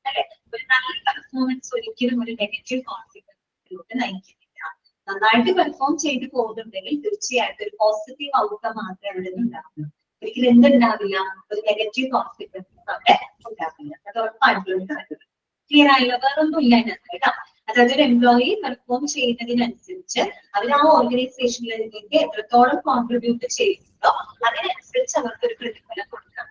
അല്ലെ. ഒരു നല്ല പെർഫോമൻസ് ഒരിക്കലും ഒരു നെഗറ്റീവ് കോൺസിക്വൻസിലോട്ട് നയിക്കുന്നില്ല. നന്നായിട്ട് പെർഫോം ചെയ്ത് പോകുന്നുണ്ടെങ്കിൽ തീർച്ചയായിട്ടും ഒരു പോസിറ്റീവ് ഔട്ട്കം മാത്രമേ അവിടെ ഉണ്ടാവുള്ളൂ. ഒരിക്കലും എന്തുണ്ടാവില്ല, ഒരു നെഗറ്റീവ് കോൺസിക്വൻസ് അവിടെ ഉണ്ടാവില്ല. അത് ഉറപ്പായിട്ടുള്ള ഒരു കാര്യം. ക്ലിയർ ആയില്ല, വേറൊന്നും ഇല്ല അതിനകത്ത് കേട്ടോ. അതായത് ഒരു എംപ്ലോയി പെർഫോം ചെയ്യുന്നതിനനുസരിച്ച് അവർ ആ ഓർഗനൈസേഷനിലേക്ക് എത്രത്തോളം കോൺട്രിബ്യൂട്ട് ചെയ്യുന്നുണ്ടോ അതിനനുസരിച്ച് അവർക്ക് ഒരു പ്രതിഫലം കൊടുക്കാൻ.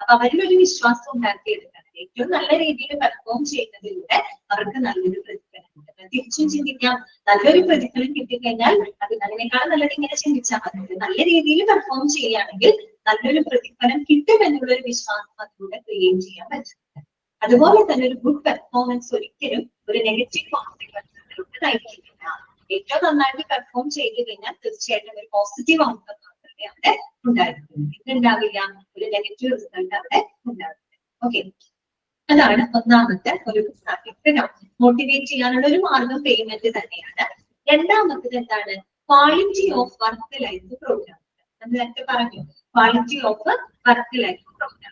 അപ്പൊ അവരിലൊരു വിശ്വാസം ഉണ്ടാക്കിയെടുക്കണം. ഏറ്റവും നല്ല രീതിയിൽ പെർഫോം ചെയ്യുന്നതിലൂടെ അവർക്ക് നല്ലൊരു പ്രതിഫലം കിട്ടും. തിരിച്ചും ചിന്തിക്കാം, നല്ലൊരു പ്രതിഫലം കിട്ടിക്കഴിഞ്ഞാൽ അതിനേക്കാൾ നല്ലത് ഇങ്ങനെ ചിന്തിച്ചാൽ മതി. നല്ല രീതിയിൽ പെർഫോം ചെയ്യുകയാണെങ്കിൽ നല്ലൊരു പ്രതിഫലം കിട്ടും എന്നുള്ളൊരു വിശ്വാസം അതിലൂടെ ക്രിയേറ്റ് ചെയ്യാൻ പറ്റും. അതുപോലെ തന്നെ ഒരു ഗുഡ് പെർഫോമൻസ് ഒരിക്കലും ഒരു നെഗറ്റീവ് കോൺസിക്വൻസിലോട്ട് നയിക്കുന്നില്ല. ഏറ്റവും നന്നായിട്ട് പെർഫോം ചെയ്തു കഴിഞ്ഞാൽ തീർച്ചയായിട്ടും ഒരു പോസിറ്റീവ് ഔട്ട്കം മാത്രമേ അവിടെ ഉണ്ടായിരിക്കും. ഇതുണ്ടാവില്ല, ഒരു നെഗറ്റീവ് റിസൾട്ട് അവിടെ ഉണ്ടാവില്ല. ഓക്കെ, അതാണ് ഒന്നാമത്തെ ഒരു മോട്ടിവേറ്റ് ചെയ്യാനുള്ള ഒരു മാർഗം പേയ്മെന്റ് തന്നെയാണ്. രണ്ടാമത്തത് എന്താണ്, quality of work life programme. നമ്മൾ നേരത്തെ പറഞ്ഞു quality of work life programme.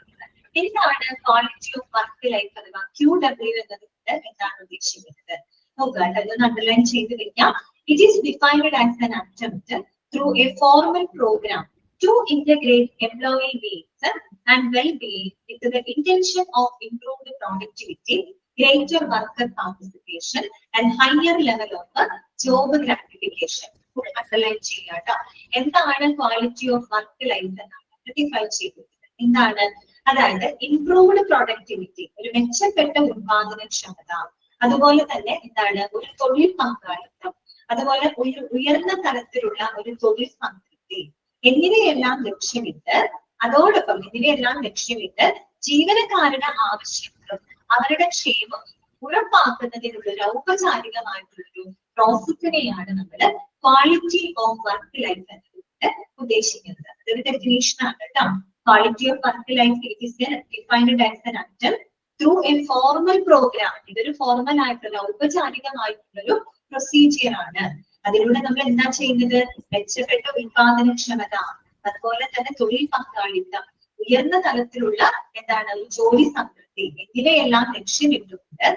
എന്താണ് ക്വാളിറ്റി ഓഫ് വർക്ക് ലൈഫ് അഥവാ QW എന്നതുകൊണ്ട് എന്താണ് ഉദ്ദേശിക്കുന്നത് നോക്കുക. അതൊന്ന് അണ്ടർലൈൻ ചെയ്ത് വെക്കാം. It is defined as an attempt through a formal programme to integrate employee needs and well-being with the intention of improved productivity, greater worker participation, and higher level of job gratification. Underline ചെയ്യാട്ടോ. എന്താണ് quality of work life എന്നാണ് define ചെയ്തത്. എന്താണ്, അതായത് improved productivity, ഒരു മെച്ചപ്പെട്ട ഉത്പാദനക്ഷമത, അതുപോലെ തന്നെ എന്താണ് ഒരു തൊഴിൽ പങ്കാളിത്തം, അതുപോലെ ഒരു ഉയർന്ന തലത്തിലുള്ള ഒരു തൊഴിൽ സംതൃപ്തി എന്നിവയെല്ലാം ലക്ഷ്യമിട്ട് ജീവനക്കാരുടെ ആവശ്യങ്ങളും അവരുടെ ക്ഷേമം ഉറപ്പാക്കുന്നതിനുള്ള ഒരു ഔപചാരികമായിട്ടുള്ളൊരു പ്രോസസ്സിനെയാണ് നമ്മൾ ക്വാളിറ്റി ഓഫ് വർക്ക് ലൈഫ് എന്നതുകൊണ്ട് ഉദ്ദേശിക്കുന്നത്. അതൊരു ഡെഫിനേഷൻ ആണ് കേട്ടോ. Quality of work life defined as an attempt through a formal programme. ഇതൊരു ഫോർമൽ ആയിട്ടുള്ള ഔപചാരികമായിട്ടുള്ളൊരു പ്രൊസീജിയർ ആണ്. അതിലൂടെ നമ്മൾ എന്താ ചെയ്യുന്നത്, മെച്ചപ്പെട്ട ഉത്പാദനക്ഷമത, അതുപോലെ തന്നെ തൊഴിൽ പങ്കാളിത്തം, ഉയർന്ന തലത്തിലുള്ള എന്താണ് ജോലി സംതൃപ്തി എന്നിവയെല്ലാം ലക്ഷ്യമിട്ടുകൊണ്ട്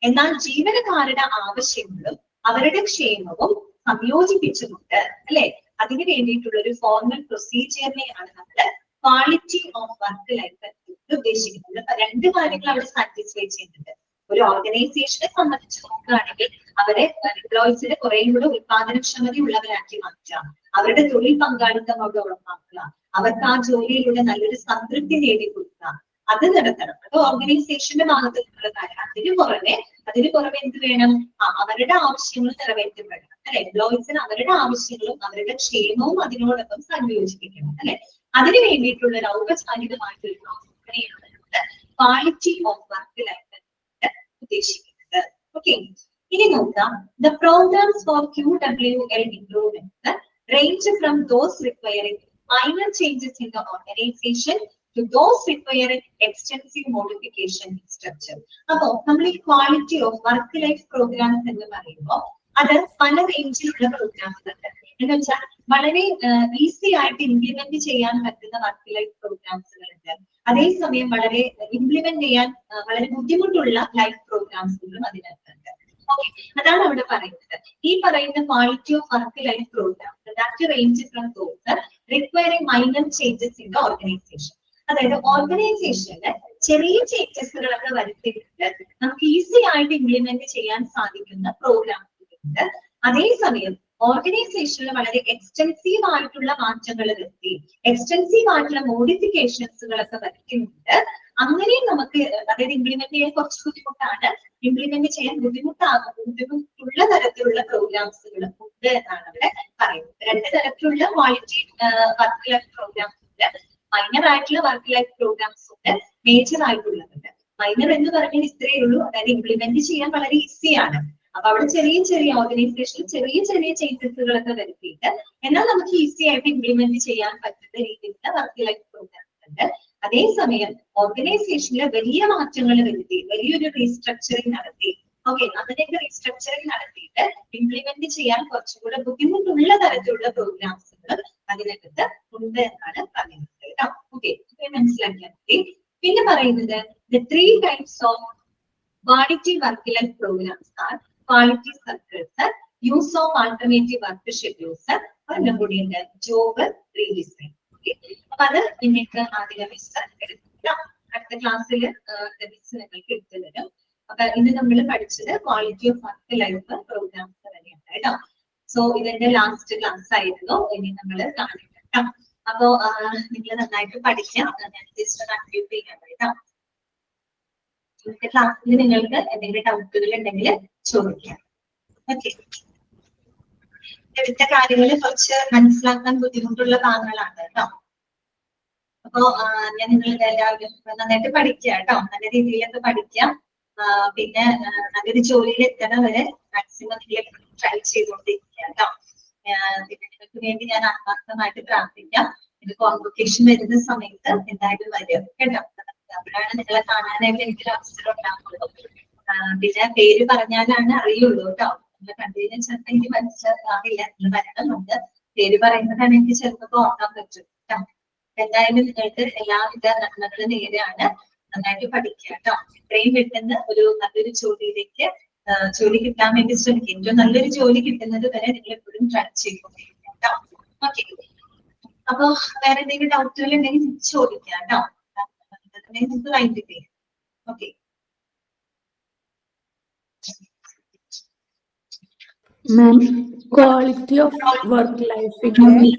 എന്നാൽ ജീവനക്കാരുടെ ആവശ്യങ്ങളും അവരുടെ ക്ഷേമവും സംയോജിപ്പിച്ചുകൊണ്ട് അല്ലെ അതിന് വേണ്ടിയിട്ടുള്ള ഒരു ഫോർമൽ പ്രൊസീജിയറിനെയാണ് നമ്മൾ ക്വാളിറ്റി ഓഫ് വർക്ക് ലൈഫ് ഉദ്ദേശിക്കുന്നത്. അപ്പൊ രണ്ട് കാര്യങ്ങൾ അവിടെ സാറ്റിസ്ഫൈ ചെയ്യുന്നുണ്ട്. ഒരു ഓർഗനൈസേഷനെ സംബന്ധിച്ച് നോക്കുകയാണെങ്കിൽ അവരെ എംപ്ലോയീസിനെ കുറേയും കൂടെ ഉത്പാദനക്ഷമതയുള്ളവരാക്കി മാറ്റുക, അവരുടെ തൊഴിൽ പങ്കാളിത്തം അവിടെ ഉറപ്പാക്കുക, അവർക്ക് ആ ജോലിയിലൂടെ നല്ലൊരു സംതൃപ്തി നേടിക്കൊടുക്കുക, അത് നടത്തണം. അത് ഓർഗനൈസേഷന്റെ ഭാഗത്ത് നിന്നുള്ള കാര്യം. അതിന് പുറമെ എന്ത് വേണം, അവരുടെ ആവശ്യങ്ങൾ നിറവേറ്റപ്പെടണം അല്ലെ. എംപ്ലോയീസിന് അവരുടെ ആവശ്യങ്ങളും അവരുടെ ക്ഷേമവും അതിനോടൊപ്പം സംയോജിപ്പിക്കണം അല്ലെ. അതിന് വേണ്ടിയിട്ടുള്ള ഒരു ഔപചാരികമായിട്ടുള്ള പ്രോസസ്സിനെയാണ് ക്വാളിറ്റി ഓഫ് വർക്ക് ലൈഫ് ഉദ്ദേശിക്കുന്നത്. ഓക്കെ, ഇനി നോക്കാം. The programmes for QWL improvement range from those requiring minor changes in the organization to those requiring extensive modification in structure. അപ്പോ നമ്മൾ ഈ quality of work life programmes എന്ന് പറയുമ്പോൾ അത് പല റേഞ്ചിലുള്ള പ്രോഗ്രാംസ് ഉണ്ട്. എന്ന് വെച്ചാൽ വളരെ ഈസി ആയിട്ട് ഇംപ്ലിമെന്റ് ചെയ്യാൻ പറ്റുന്ന വർക്ക് ലൈഫ് പ്രോഗ്രാംസുകളുണ്ട്. അതേസമയം വളരെ ഇംപ്ലിമെന്റ് ചെയ്യാൻ വളരെ ബുദ്ധിമുട്ടുള്ള ലൈഫ് പ്രോഗ്രാംസുകളും അതിനകത്തുണ്ട്. ഓക്കെ, അതാണ് അവിടെ പറയുന്നത്. ഈ പറയുന്ന quality of work life programme that range from those requiring minor changes in the organisation. അതായത് ഓർഗനൈസേഷനിൽ ചെറിയ ചേഞ്ചസുകളൊക്കെ വരുത്തിയിട്ട് നമുക്ക് ഈസി ആയിട്ട് ഇംപ്ലിമെന്റ് ചെയ്യാൻ സാധിക്കുന്ന പ്രോഗ്രാംസുകളുണ്ട്. അതേസമയം ഓർഗനൈസേഷനിൽ വളരെ എക്സ്റ്റെൻസീവ് ആയിട്ടുള്ള മാറ്റങ്ങൾ വരുത്തി എക്സ്റ്റെൻസീവ് ആയിട്ടുള്ള മോഡിഫിക്കേഷൻസുകളൊക്കെ വരുത്തുന്നുണ്ട്. അങ്ങനെ നമുക്ക് അതായത് ഇംപ്ലിമെന്റ് ചെയ്യാൻ കുറച്ച് ബുദ്ധിമുട്ടാണ്, ഇംപ്ലിമെന്റ് ചെയ്യാൻ ബുദ്ധിമുട്ടുള്ള തരത്തിലുള്ള പ്രോഗ്രാംസുകൾ ഉണ്ട് എന്നാണ് അവിടെ പറയുന്നത്. രണ്ട് തരത്തിലുള്ള ക്വാളിറ്റി വർക്ക് ലൈഫ് പ്രോഗ്രാംസ് ഉണ്ട്. മൈനർ ആയിട്ടുള്ള വർക്ക് ലൈഫ് പ്രോഗ്രാംസ് ഉണ്ട്, മേജർ ആയിട്ടുള്ളതുണ്ട്. മൈനർ എന്ന് പറഞ്ഞാൽ ഇത്രയേ ഉള്ളൂ, അതായത് ഇംപ്ലിമെന്റ് ചെയ്യാൻ വളരെ ഈസിയാണ്. അപ്പൊ അവിടെ ചെറിയ ചെറിയ ഓർഗനൈസേഷനിൽ ചെറിയ ചെറിയ ചേഞ്ചസുകളൊക്കെ വരുത്തിയിട്ട് എന്നാൽ നമുക്ക് ഈസി ആയിട്ട് ഇംപ്ലിമെന്റ് ചെയ്യാൻ പറ്റുന്ന രീതിയിലുള്ള വർക്ക് ലൈഫ് പ്രോഗ്രാംസ് ഉണ്ട്. അതേസമയം ഓർഗനൈസേഷനിൽ വലിയ മാറ്റങ്ങൾ വരുത്തി വലിയൊരു റീസ്ട്രക്ചറിങ് നടത്തി അങ്ങനെയൊക്കെ റീസ്ട്രക്ചറിങ് നടത്തിയിട്ട് ഇംപ്ലിമെന്റ് ചെയ്യാൻ കുറച്ചുകൂടെ ബുദ്ധിമുട്ടുള്ള തരത്തിലുള്ള പ്രോഗ്രാംസുകൾ അതിനകത്ത് ഉണ്ട് എന്നാണ് പറയുന്നത് കേട്ടോ. മനസ്സിലാക്കിയാൽ മതി. പിന്നെ പറയുന്നത് the 3 types of quality work life programs are quality circles, use of alternative work schedules, ഒരെണ്ണം കൂടിയുണ്ട് ജോബ് റീഡിസൈൻ. അപ്പൊ അത് നിങ്ങൾക്ക് ആദ്യം മിസ് അടുത്ത ക്ലാസ്സിൽ നിങ്ങൾക്ക് എടുത്തു തരും. അപ്പൊ ഇന്ന് നമ്മൾ പഠിച്ചത് quality of work life programmes തന്നെയാണ് കേട്ടോ. സോ ഇതിന്റെ ലാസ്റ്റ് ക്ലാസ് ആയിരുന്നു. ഇനി നമ്മൾ കാണും കേട്ടോ. അപ്പോ നിങ്ങൾ നന്നായിട്ട് പഠിക്കാം. ഞാൻ ജസ്റ്റ് കൺഫ്യൂസ് ചെയ്യാൻ കേട്ടോ. ഇന്നത്തെ ക്ലാസ്സിൽ നിങ്ങൾക്ക് എന്തെങ്കിലും ഡൗട്ടുകൾ ഉണ്ടെങ്കിൽ ചോദിക്കാം. ഓക്കെ, ഇവിടുത്തെ കാര്യങ്ങൾ കുറച്ച് മനസ്സിലാക്കാൻ ബുദ്ധിമുട്ടുള്ള ഭാഗങ്ങളാണ് കേട്ടോ. അപ്പോ ഞാൻ നിങ്ങൾ എല്ലാവരും നന്നായിട്ട് പഠിക്കുക കേട്ടോ. നല്ല രീതിയിലൊക്കെ പഠിക്കാം. പിന്നെ നല്ലൊരു ജോലിയിൽ എത്തണ വരെ മാക്സിമം നിങ്ങൾ ട്രൈ ചെയ്തുകൊണ്ടിരിക്കുക കേട്ടോ. പിന്നെ നിങ്ങൾക്ക് വേണ്ടി ഞാൻ ആത്മാർത്ഥമായിട്ട് പ്രാർത്ഥിക്കാം. ഇത് കോൺവൊക്കേഷൻ വരുന്ന സമയത്ത് എന്തായാലും വരും കേട്ടോ. അപ്പോഴാണ് നിങ്ങളെ കാണാനായിട്ട് എനിക്കൊരു അവസരം ഉണ്ടാകുള്ളൂ. പിന്നെ പേര് പറഞ്ഞാലാണ് അറിയുള്ളൂ കേട്ടോ. നിങ്ങൾ കണ്ടുകഴിഞ്ഞാൽ ചിലപ്പോൾ എനിക്ക് മനസ്സിലാകില്ല. നിങ്ങൾ വരണമെന്നുണ്ട്. പേര് പറയുന്നതാണ് എനിക്ക് ചിലപ്പോൾ ഓർക്കാൻ പറ്റും കേട്ടോ. എന്തായാലും നിങ്ങൾക്ക് എല്ലാവിധ നന്മകളും നേരെയാണ്. നന്നായിട്ട് പഠിക്കുക കേട്ടോ. എത്രയും പെട്ടെന്ന് ഒരു നല്ലൊരു ജോലിയിലേക്ക് ജോലി കിട്ടാൻ വേണ്ടി ശ്രമിക്കുക. ഏറ്റവും നല്ലൊരു ജോലി കിട്ടുന്നത് വരെ നിങ്ങൾ എപ്പോഴും ട്രൈ ചെയ്തുകൊണ്ടിരിക്കുക കേട്ടോ. ഓക്കെ, അപ്പൊ വേറെ എന്തെങ്കിലും ഡൗട്ടുകൾ ഉണ്ടെങ്കിൽ ചോദിക്കാം കേട്ടോ. Okay, ma'am quality of work ലൈഫിന്റെ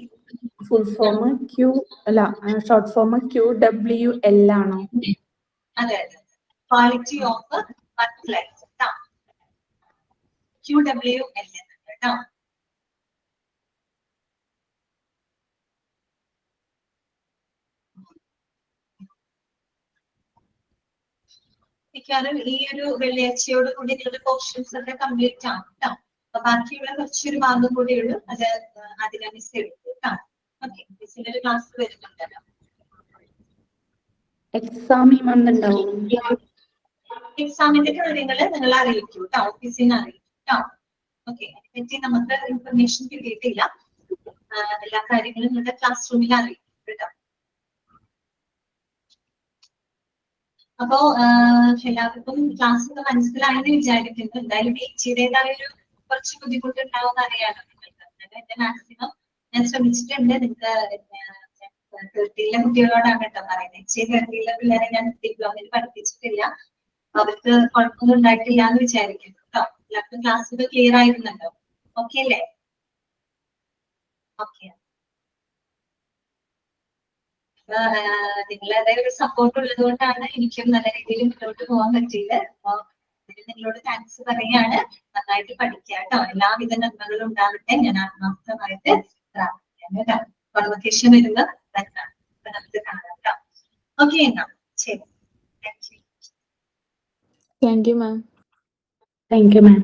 full form short form QWL ആണോ? അതെ അതെ, quality of work life QWL കേട്ടോ. മിക്കവാറും ഈ ഒരു വെള്ളിയാഴ്ചയോട് കൂടി നിങ്ങളുടെ പോർഷൻസ് ഒക്കെ കംപ്ലീറ്റ് ആണ് കേട്ടോ. അപ്പൊ ബാക്കിയുള്ള കുറച്ചൊരു ഭാഗം കൂടെ ഉള്ളൂ. അത് അതിനെ മിസ് എടുത്തു കേട്ടോ. ഓക്കെ, മിസ്സിന്റെ ഒരു ക്ലാസ് വരുന്നുണ്ടല്ലോ. എക്സാം ഈ മന്ത് ഉണ്ടാവും. എക്സാമിന്റെ കാര്യങ്ങൾ നിങ്ങൾ അറിയിക്കൂ കേട്ടോ. ഓഫീസിൽ നിന്ന് അറിയിക്കും കേട്ടോ. ഓക്കെ, അതിനെപ്പറ്റി നമുക്ക് ഇൻഫർമേഷൻ കിട്ടിയിട്ടില്ല. എല്ലാ കാര്യങ്ങളും നിങ്ങളുടെ ക്ലാസ് റൂമിൽ അറിയിക്കും കേട്ടോ. അപ്പോ എല്ലാവർക്കും ക്ലാസ് ഒക്കെ മനസ്സിലായെന്ന് വിചാരിക്കുന്നു. എന്തായാലും PHയുടേതായ ഒരു കുറച്ച് ബുദ്ധിമുട്ടുണ്ടാവും അറിയാലോ നിങ്ങൾക്ക്. എന്റെ മാക്സിമം ഞാൻ ശ്രമിച്ചിട്ടുണ്ട്. നിങ്ങൾക്ക് 30ലെ കുട്ടികളോടാണ് കേട്ടോ പറയുന്നത്. 30ലെ പിള്ളേരെ ഞാൻ ഡിപ്ലോമയിൽ പഠിപ്പിച്ചിട്ടില്ല. അവർക്ക് കുഴപ്പമൊന്നും ഉണ്ടായിട്ടില്ല എന്ന് വിചാരിക്കുന്നു കേട്ടോ. എല്ലാവർക്കും ക്ലാസ്സുകൾ ക്ലിയർ ആയിരുന്നല്ലോ. ഓക്കെ അല്ലേ? ഓക്കെ, നിങ്ങളുടെ ഒരു സപ്പോർട്ട് ഉള്ളത് കൊണ്ടാണ് എനിക്കും നല്ല രീതിയിൽ മുന്നോട്ട് പോകാൻ പറ്റിയത്. അപ്പൊ നിങ്ങളോട് താങ്ക്സ് പറയാണ്. നന്നായിട്ട് പഠിക്കുക കേട്ടോ. എല്ലാവിധ നന്മകളും ഉണ്ടാകട്ടെ. ഞാൻ ആത്മാർത്ഥമായിട്ട് പ്രാർത്ഥിക്കാം കേട്ടോ. കോൺവൊക്കേഷൻ വരുമ്പോൾ നമുക്ക് കാണാം കേട്ടോ. ഓക്കെ എന്നാ ശരി. Thank you. Thank you ma'am.